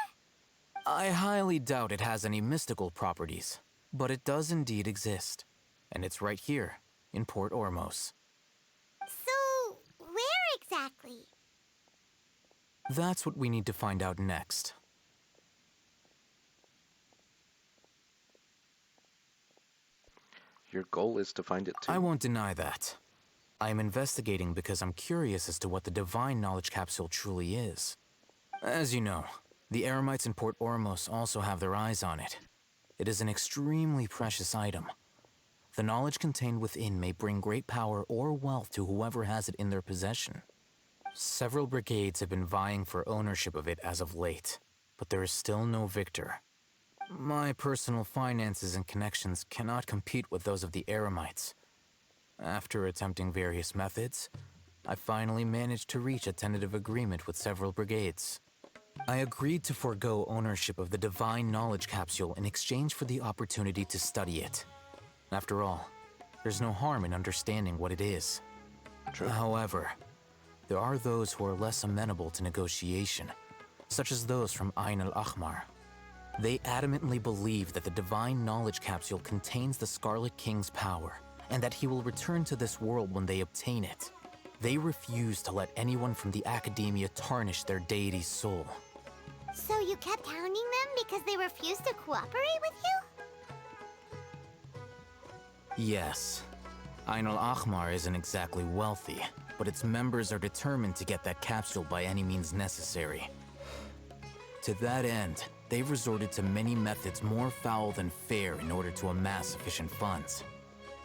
I highly doubt it has any mystical properties, but it does indeed exist. And it's right here, in Port Ormos. So, where exactly? That's what we need to find out next. Your goal is to find it too. I won't deny that. I am investigating because I'm curious as to what the divine knowledge capsule truly is. As you know, the Eremites in Port Ormos also have their eyes on it. It is an extremely precious item. The knowledge contained within may bring great power or wealth to whoever has it in their possession. Several brigades have been vying for ownership of it as of late, but there is still no victor. My personal finances and connections cannot compete with those of the Eremites. After attempting various methods, I finally managed to reach a tentative agreement with several brigades. I agreed to forego ownership of the divine knowledge capsule in exchange for the opportunity to study it. After all, there's no harm in understanding what it is. True. However, there are those who are less amenable to negotiation, such as those from Ain al-Ahmar. They adamantly believe that the Divine Knowledge Capsule contains the Scarlet King's power, and that he will return to this world when they obtain it. They refuse to let anyone from the Academia tarnish their deity's soul. So you kept hounding them because they refused to cooperate with you? Yes. Ain al-Ahmar isn't exactly wealthy, but its members are determined to get that capsule by any means necessary. To that end, they've resorted to many methods more foul than fair in order to amass sufficient funds.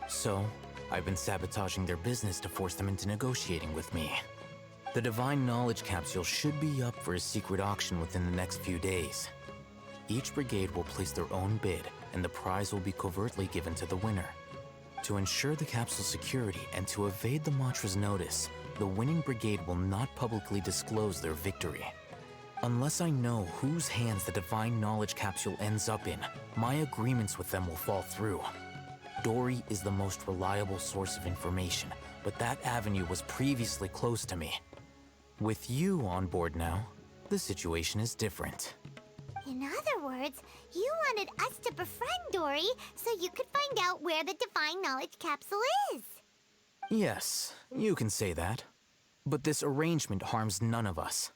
So, I've been sabotaging their business to force them into negotiating with me. The Divine Knowledge Capsule should be up for a secret auction within the next few days. Each brigade will place their own bid, and the prize will be covertly given to the winner. To ensure the capsule's security and to evade the Matra's notice, the winning brigade will not publicly disclose their victory. Unless I know whose hands the Divine Knowledge Capsule ends up in, my agreements with them will fall through. Dory is the most reliable source of information, but that avenue was previously closed to me. With you on board now, the situation is different. In other words, you wanted us to befriend Dory so you could find out where the Divine Knowledge Capsule is. Yes, you can say that. But this arrangement harms none of us.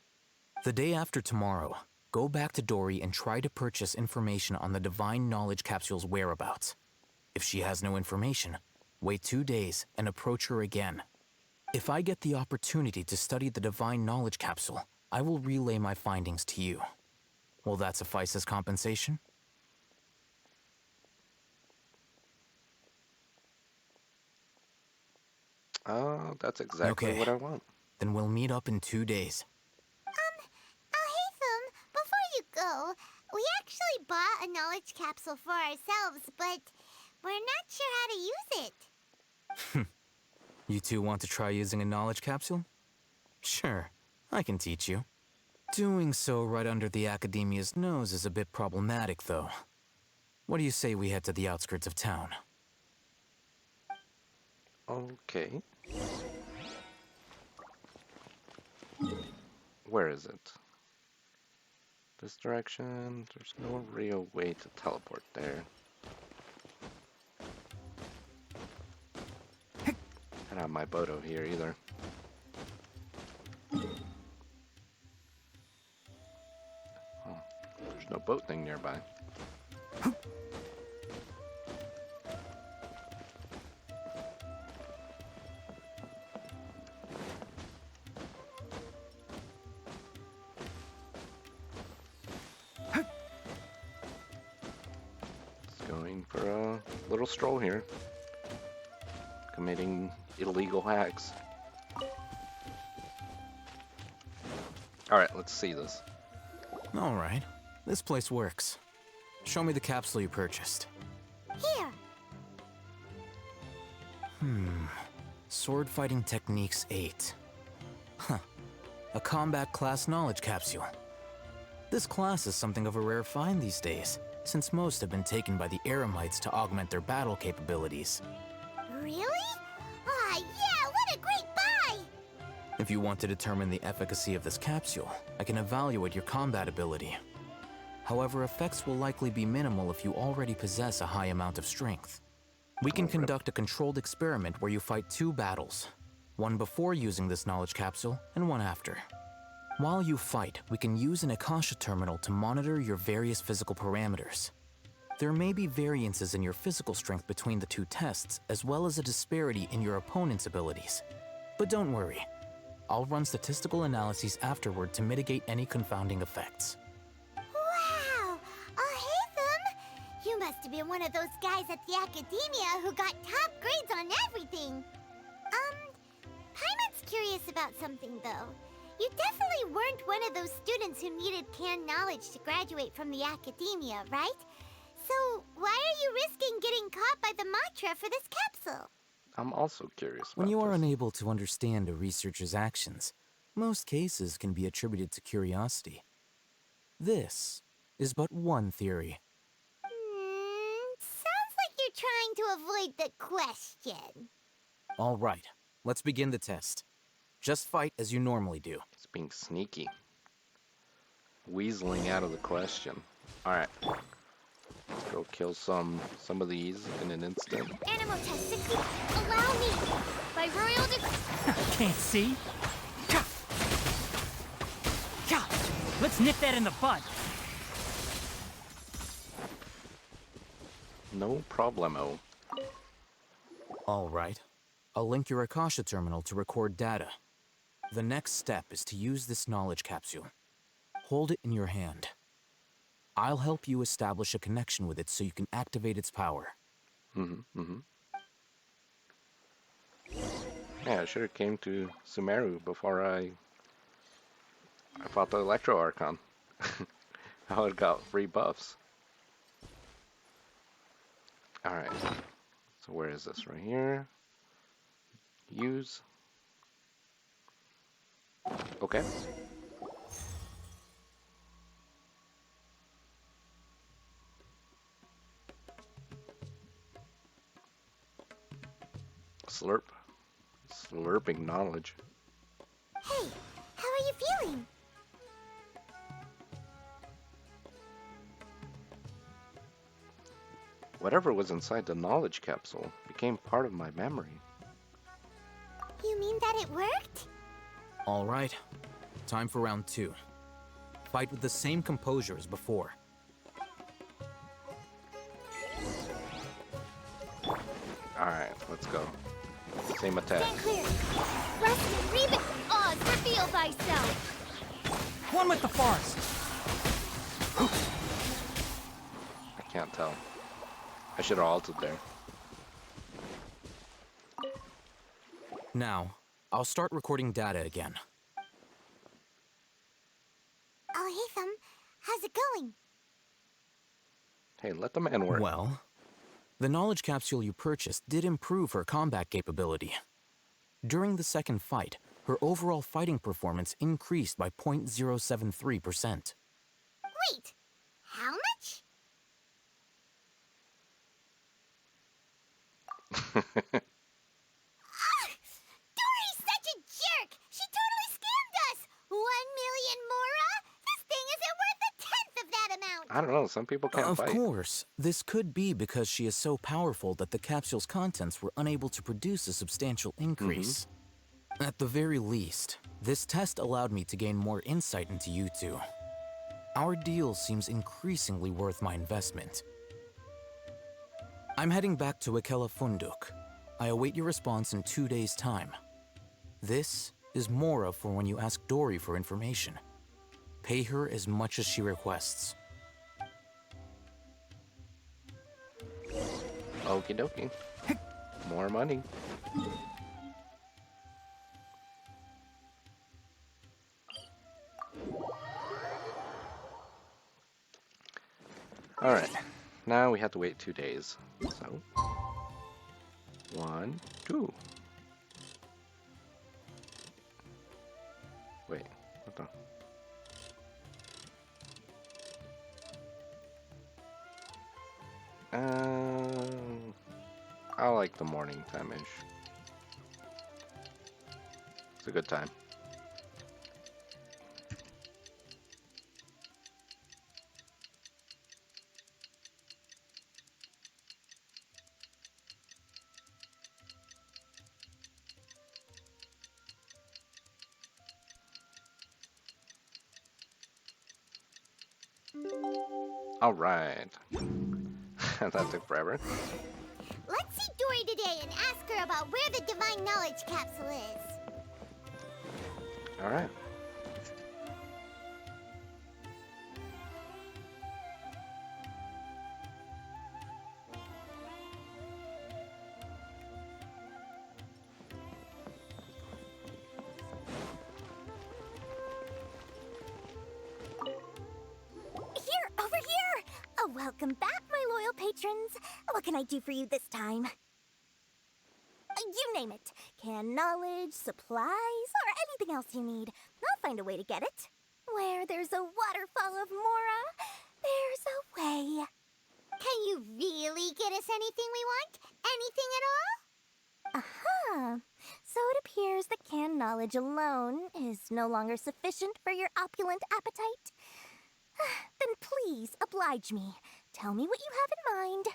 The day after tomorrow, go back to Dory and try to purchase information on the Divine Knowledge Capsule's whereabouts. If she has no information, wait 2 days and approach her again. If I get the opportunity to study the Divine Knowledge Capsule, I will relay my findings to you. Will that suffice as compensation? That's exactly what I want. Then we'll meet up in 2 days. Alhaitham, before you go, we actually bought a knowledge capsule for ourselves, but we're not sure how to use it. You two want to try using a knowledge capsule? Sure, I can teach you. Doing so right under the Academia's nose is a bit problematic, though. What do you say we head to the outskirts of town? Okay. Where is it? This direction? There's no real way to teleport there. I don't have my Bodo here either. Oh, there's no boat thing nearby. Just going for a little stroll here. Committing illegal hacks. Alright, let's see this. Alright, this place works. Show me the capsule you purchased. Here. Sword Fighting Techniques 8. Huh. A combat class knowledge capsule. This class is something of a rare find these days, since most have been taken by the Eremites to augment their battle capabilities. Really? Ah, yeah, what a great buy! If you want to determine the efficacy of this capsule, I can evaluate your combat ability. However, effects will likely be minimal if you already possess a high amount of strength. We can conduct a controlled experiment where you fight 2 battles, one before using this knowledge capsule and one after. While you fight, we can use an Akasha terminal to monitor your various physical parameters. There may be variances in your physical strength between the 2 tests, as well as a disparity in your opponent's abilities. But don't worry, I'll run statistical analyses afterward to mitigate any confounding effects. Wow! Alhaitham! You must have been one of those guys at the Academia who got top grades on everything. Paimon's curious about something, though. You definitely weren't one of those students who needed canned knowledge to graduate from the Academia, right? So, why are you risking getting caught by the Matra for this capsule? I'm also curious about When you are this. unable to understand a researcher's actions, most cases can be attributed to curiosity. This is but one theory. Sounds like you're trying to avoid the question. All right, let's begin the test. Just fight as you normally do. It's being sneaky. weaseling out of the question. Alright. Let's go kill some of these in an instant. Animal test 60. Allow me. By royal Can't see. Let's nip that in the bud. No problemo. All right. I'll link your Akasha terminal to record data. The next step is to use this knowledge capsule. Hold it in your hand. I'll help you establish a connection with it so you can activate its power. Yeah, I should have came to Sumeru before I fought the Electro Archon. I would have got free buffs. Alright. So where is this? Right here. Use. Okay. Slurp. Slurping knowledge. Hey, how are you feeling? Whatever was inside the knowledge capsule became part of my memory. You mean that it worked? All right. Time for round 2. Fight with the same composure as before. Alright, let's go. Same attack. Stand clear. Rest and reboot. Oz, reveal thyself. One with the forest. I can't tell. I should have altered there. Now, I'll start recording data again. Oh, Hatham, how's it going? Hey, let the man work. Well, the knowledge capsule you purchased did improve her combat capability. During the second fight, her overall fighting performance increased by 0.073%. Wait, how much? Dory's such a jerk! She totally scammed us! 1 million mora? This thing isn't worth a tenth of that amount! I don't know, some people can't fight. Of course, this could be because she is so powerful that the capsule's contents were unable to produce a substantial increase. At the very least, this test allowed me to gain more insight into you two. Our deal seems increasingly worth my investment. I'm heading back to Akela Funduk. I await your response in 2 days' time. This is Mora for when you ask Dory for information. Pay her as much as she requests. Okie dokie. More money. Alright, now we have to wait 2 days. So, 1, 2. Wait, what the? I like the morning time-ish. It's a good time. All right. That took forever. Let's see Dory today and ask her about where the Divine Knowledge Capsule is. All right. Over here! Oh, welcome back, my loyal patrons. What can I do for you this time? You name it. Canned knowledge, supplies, or anything else you need. I'll find a way to get it. Where there's a waterfall of Mora, there's a way. Can you really get us anything we want? Anything at all? Uh-huh. So it appears that canned knowledge alone is no longer sufficient for your opulent appetite. Then please, oblige me. Tell me what you have in mind.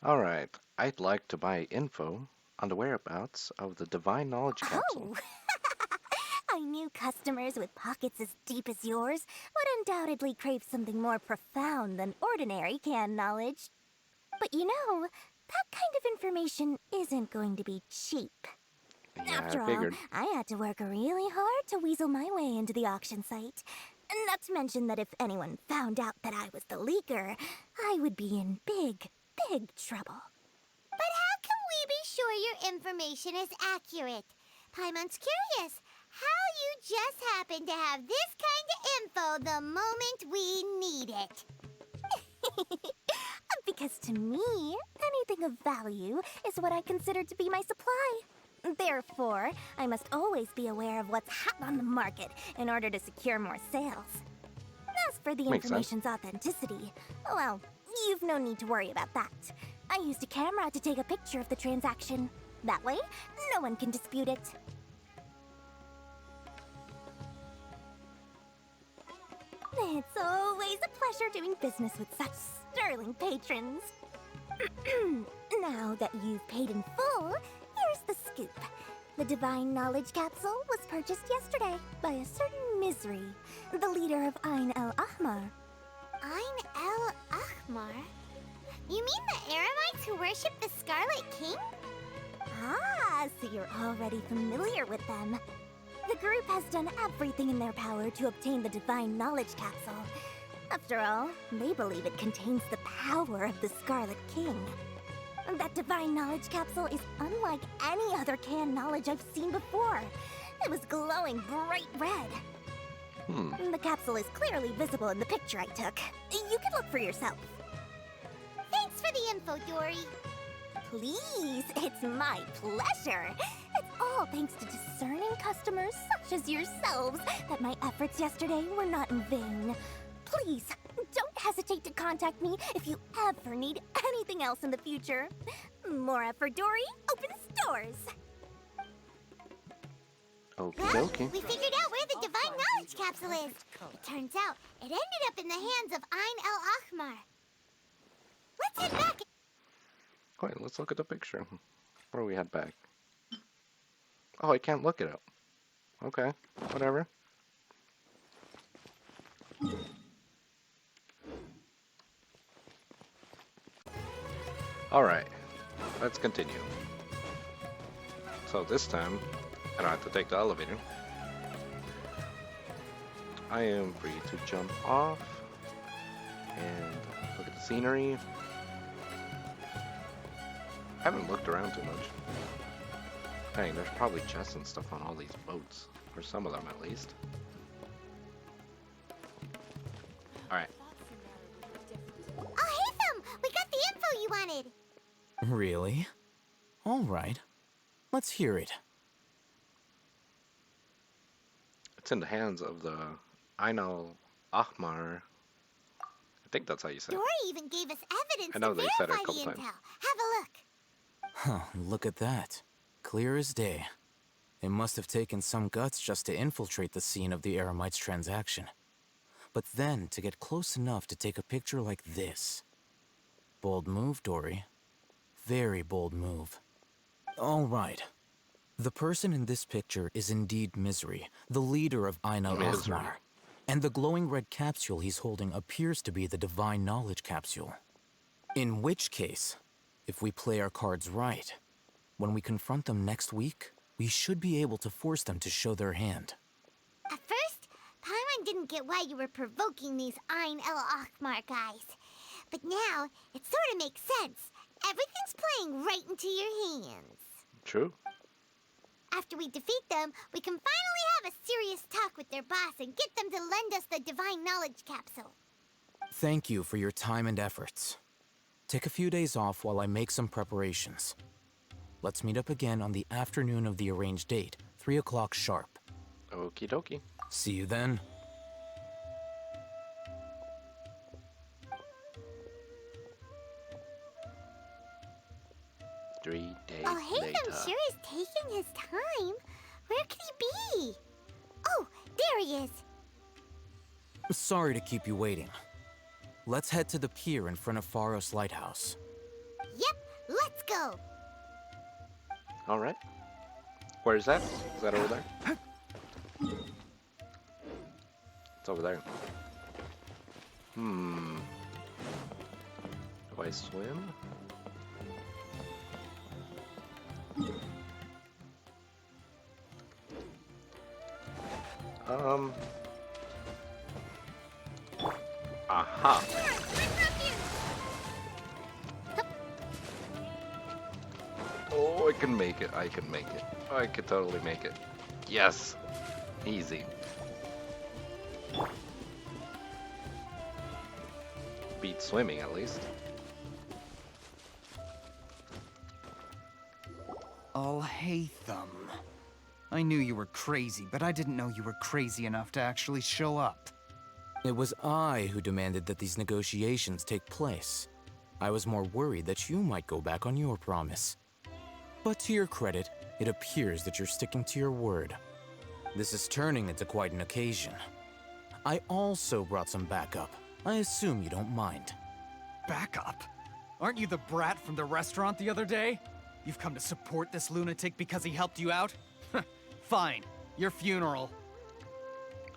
Alright, I'd like to buy info on the whereabouts of the Divine Knowledge Capsule. Oh! I knew customers with pockets as deep as yours would undoubtedly crave something more profound than ordinary canned knowledge. But you know, that kind of information isn't going to be cheap. Yeah, After I all, figured. I had to work really hard to weasel my way into the auction site. Not to mention that if anyone found out that I was the leaker, I would be in big, big trouble. But how can we be sure your information is accurate? Paimon's curious how you just happen to have this kind of info the moment we need it. Because to me, anything of value is what I consider to be my supply. Therefore, I must always be aware of what's hot on the market in order to secure more sales. As for the Makes sense. information's authenticity, well, you've no need to worry about that. I used a camera to take a picture of the transaction. That way, no one can dispute it. It's always a pleasure doing business with such sterling patrons. Now that you've paid in full, here's the scoop. The Divine Knowledge Capsule was purchased yesterday by a certain Misery, the leader of Ain El Ahmar. Ain El Ahmar? You mean the Eremites who worship the Scarlet King? Ah, so you're already familiar with them. The group has done everything in their power to obtain the Divine Knowledge Capsule. After all, they believe it contains the power of the Scarlet King. That Divine Knowledge Capsule is unlike any other canned knowledge I've seen before. It was glowing bright red. The capsule is clearly visible in the picture I took. You can look for yourself. Thanks for the info, Dory. Please, it's my pleasure. It's all thanks to discerning customers such as yourselves that my efforts yesterday were not in vain. Please, don't hesitate to contact me if you ever need anything else in the future. More effort, Dory, opens doors. Okie dokie. We figured out where the Divine Knowledge Capsule is. It turns out it ended up in the hands of Ain El Ahmar. Let's head back. Wait, let's look at the picture. Where do we head back? Oh, I can't look it up. Okay, whatever. Alright, let's continue. So this time, I don't have to take the elevator. I am free to jump off and look at the scenery. I haven't looked around too much. Dang, there's probably chests and stuff on all these boats. Or some of them at least. Alright. Oh, hey, Thumb! We got the info you wanted! Really? All right. Let's hear it. It's in the hands of the Ain El Ahmar. I think that's how you say it. Dory even gave us evidence I know to they said it a verify the couple intel. times. Have a look. Huh, look at that. Clear as day. It must have taken some guts just to infiltrate the scene of the Eremites' transaction. But then to get close enough to take a picture like this. Bold move, Dory. Very bold move. All right. The person in this picture is indeed Misery, the leader of Ain El Misery. Ahmar. And the glowing red capsule he's holding appears to be the Divine Knowledge Capsule. In which case, if we play our cards right, when we confront them next week, we should be able to force them to show their hand. At first, Paimon didn't get why you were provoking these Ain El Ahmar guys. But now, it sort of makes sense. Everything's playing right into your hands. True. After we defeat them, we can finally have a serious talk with their boss and get them to lend us the Divine Knowledge Capsule. Thank you for your time and efforts. Take a few days off while I make some preparations. Let's meet up again on the afternoon of the arranged date, 3 o'clock sharp. Okie dokie. See you then. 3 days Oh, later. Haytham sure is taking his time. Where could he be? Oh, there he is. Sorry to keep you waiting. Let's head to the pier in front of Pharos Lighthouse. Yep, let's go. All right. Where is that? Is that over there? It's over there. Do I swim? Aha. Oh, I can make it. I can make it. I could totally make it. Yes. Easy. Beat swimming, at least. Alhaitham. I knew you were crazy, but I didn't know you were crazy enough to actually show up. It was I who demanded that these negotiations take place. I was more worried that you might go back on your promise. But to your credit, it appears that you're sticking to your word. This is turning into quite an occasion. I also brought some backup. I assume you don't mind. Backup? Aren't you the brat from the restaurant the other day? You've come to support this lunatic because he helped you out? Fine, your funeral.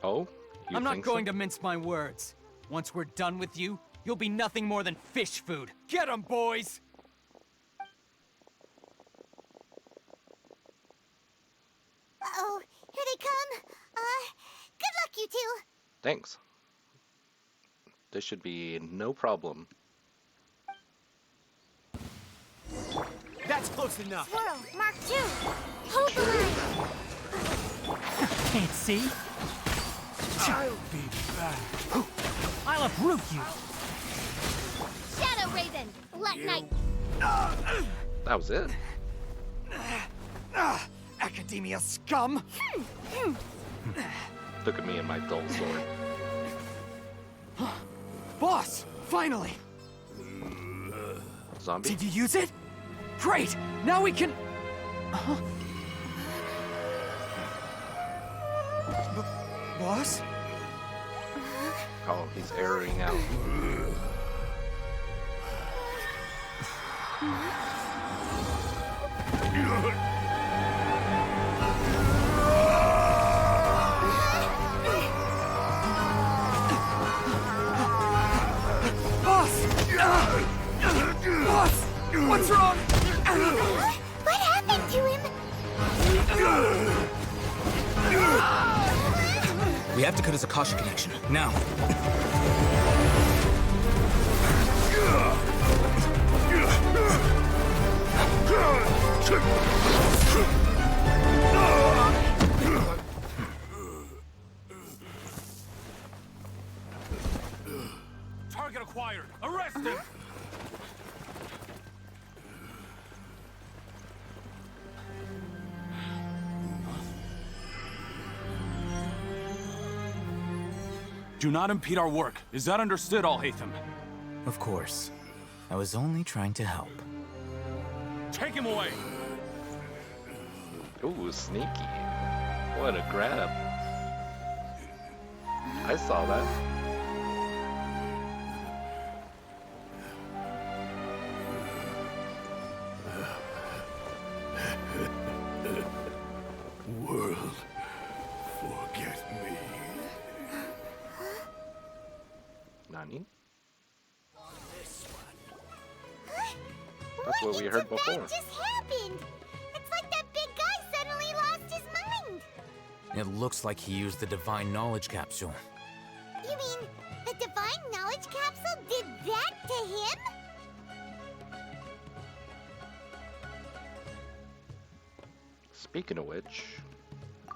Oh? I'm not going to mince my words. Once we're done with you, you'll be nothing more than fish food. Get 'em, boys! Uh-oh, here they come. Good luck, you two. Thanks. This should be no problem. That's close enough. Swirl, Mark 2. Hold the line. Can't see. I'll be back. I'll uproot you. Shadow Raven, let night. That was it. Academia scum! Look at me and my dull sword. Boss! Finally! Zombie? Did you use it? Great! Now we can... Boss? Oh, he's airing out. Boss! Boss! What's wrong? What happened to him? We have to cut his Akasha connection, now. Target acquired. Arrest him. Do not impede our work. Is that understood, Alhaitham? Of course. I was only trying to help. Take him away! Ooh, sneaky. What a grab. I saw that. World, forget me. Nani? That's what we heard before. What just happened? It's like that big guy suddenly lost his mind. It looks like he used the Divine Knowledge Capsule. You mean the Divine Knowledge Capsule did that to him? Speaking of which...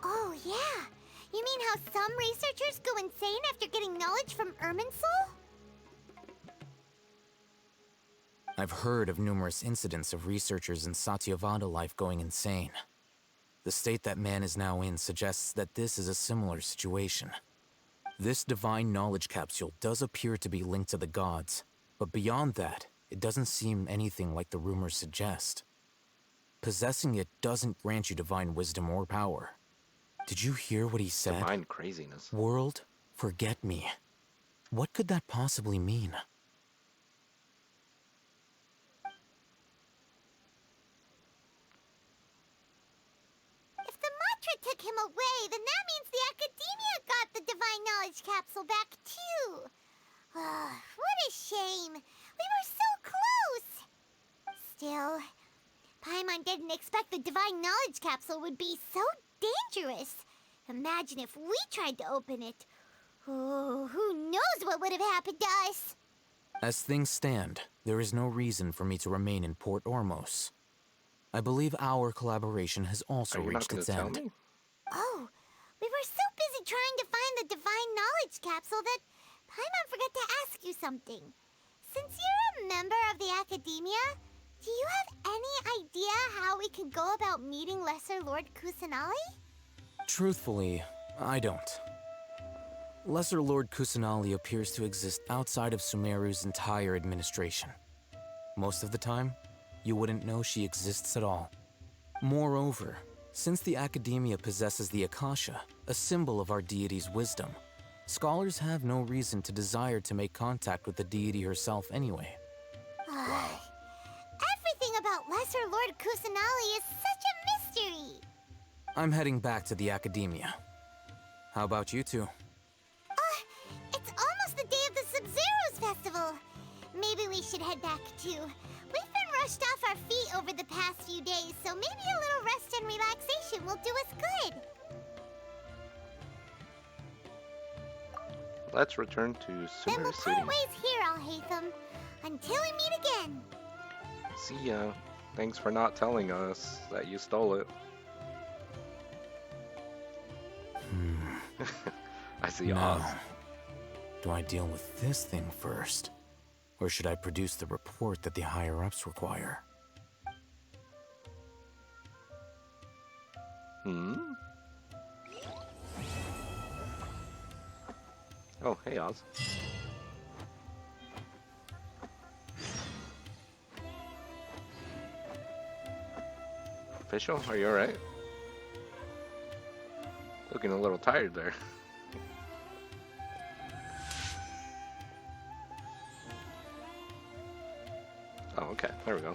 Oh, yeah. You mean how some researchers go insane after getting knowledge from Irminsul? I've heard of numerous incidents of researchers in Satyavada life going insane. The state that man is now in suggests that this is a similar situation. This Divine Knowledge Capsule does appear to be linked to the gods, but beyond that, it doesn't seem anything like the rumors suggest. Possessing it doesn't grant you divine wisdom or power. Did you hear what he said? Divine craziness. World, forget me. What could that possibly mean? If the mantra took him away, then that means the Academia got the Divine Knowledge Capsule back too. What a shame. We were so close. Still, Paimon didn't expect the Divine Knowledge Capsule would be so dangerous. Imagine if we tried to open it. Oh, who knows what would have happened to us? As things stand, there is no reason for me to remain in Port Ormos. I believe our collaboration has also reached its end. Me? Oh, we were so busy trying to find the Divine Knowledge Capsule that Paimon forgot to ask you something. Since you're a member of the Academia, do you have any idea how we can go about meeting Lesser Lord Kusanali? Truthfully, I don't. Lesser Lord Kusanali appears to exist outside of Sumeru's entire administration. Most of the time, you wouldn't know she exists at all. Moreover, since the Academia possesses the Akasha, a symbol of our deity's wisdom, scholars have no reason to desire to make contact with the deity herself anyway. Wow. Everything about Lesser Lord Kusanali is such a mystery. I'm heading back to the Academia. How about you two? It's almost the day of the Sub-Zero's festival. Maybe we should head back too. We've been rushed off our feet over the past few days, so maybe a little rest and relaxation will do us good. Let's return to Then Sumeru we'll City. part ways here, Alhaitham. Until we meet again. See ya. Thanks for not telling us that you stole it. I see Oz. Now, do I deal with this thing first? Or should I produce the report that the higher-ups require? Oh, hey Oz. Official, are you alright? Looking a little tired there. Oh, okay. There we go.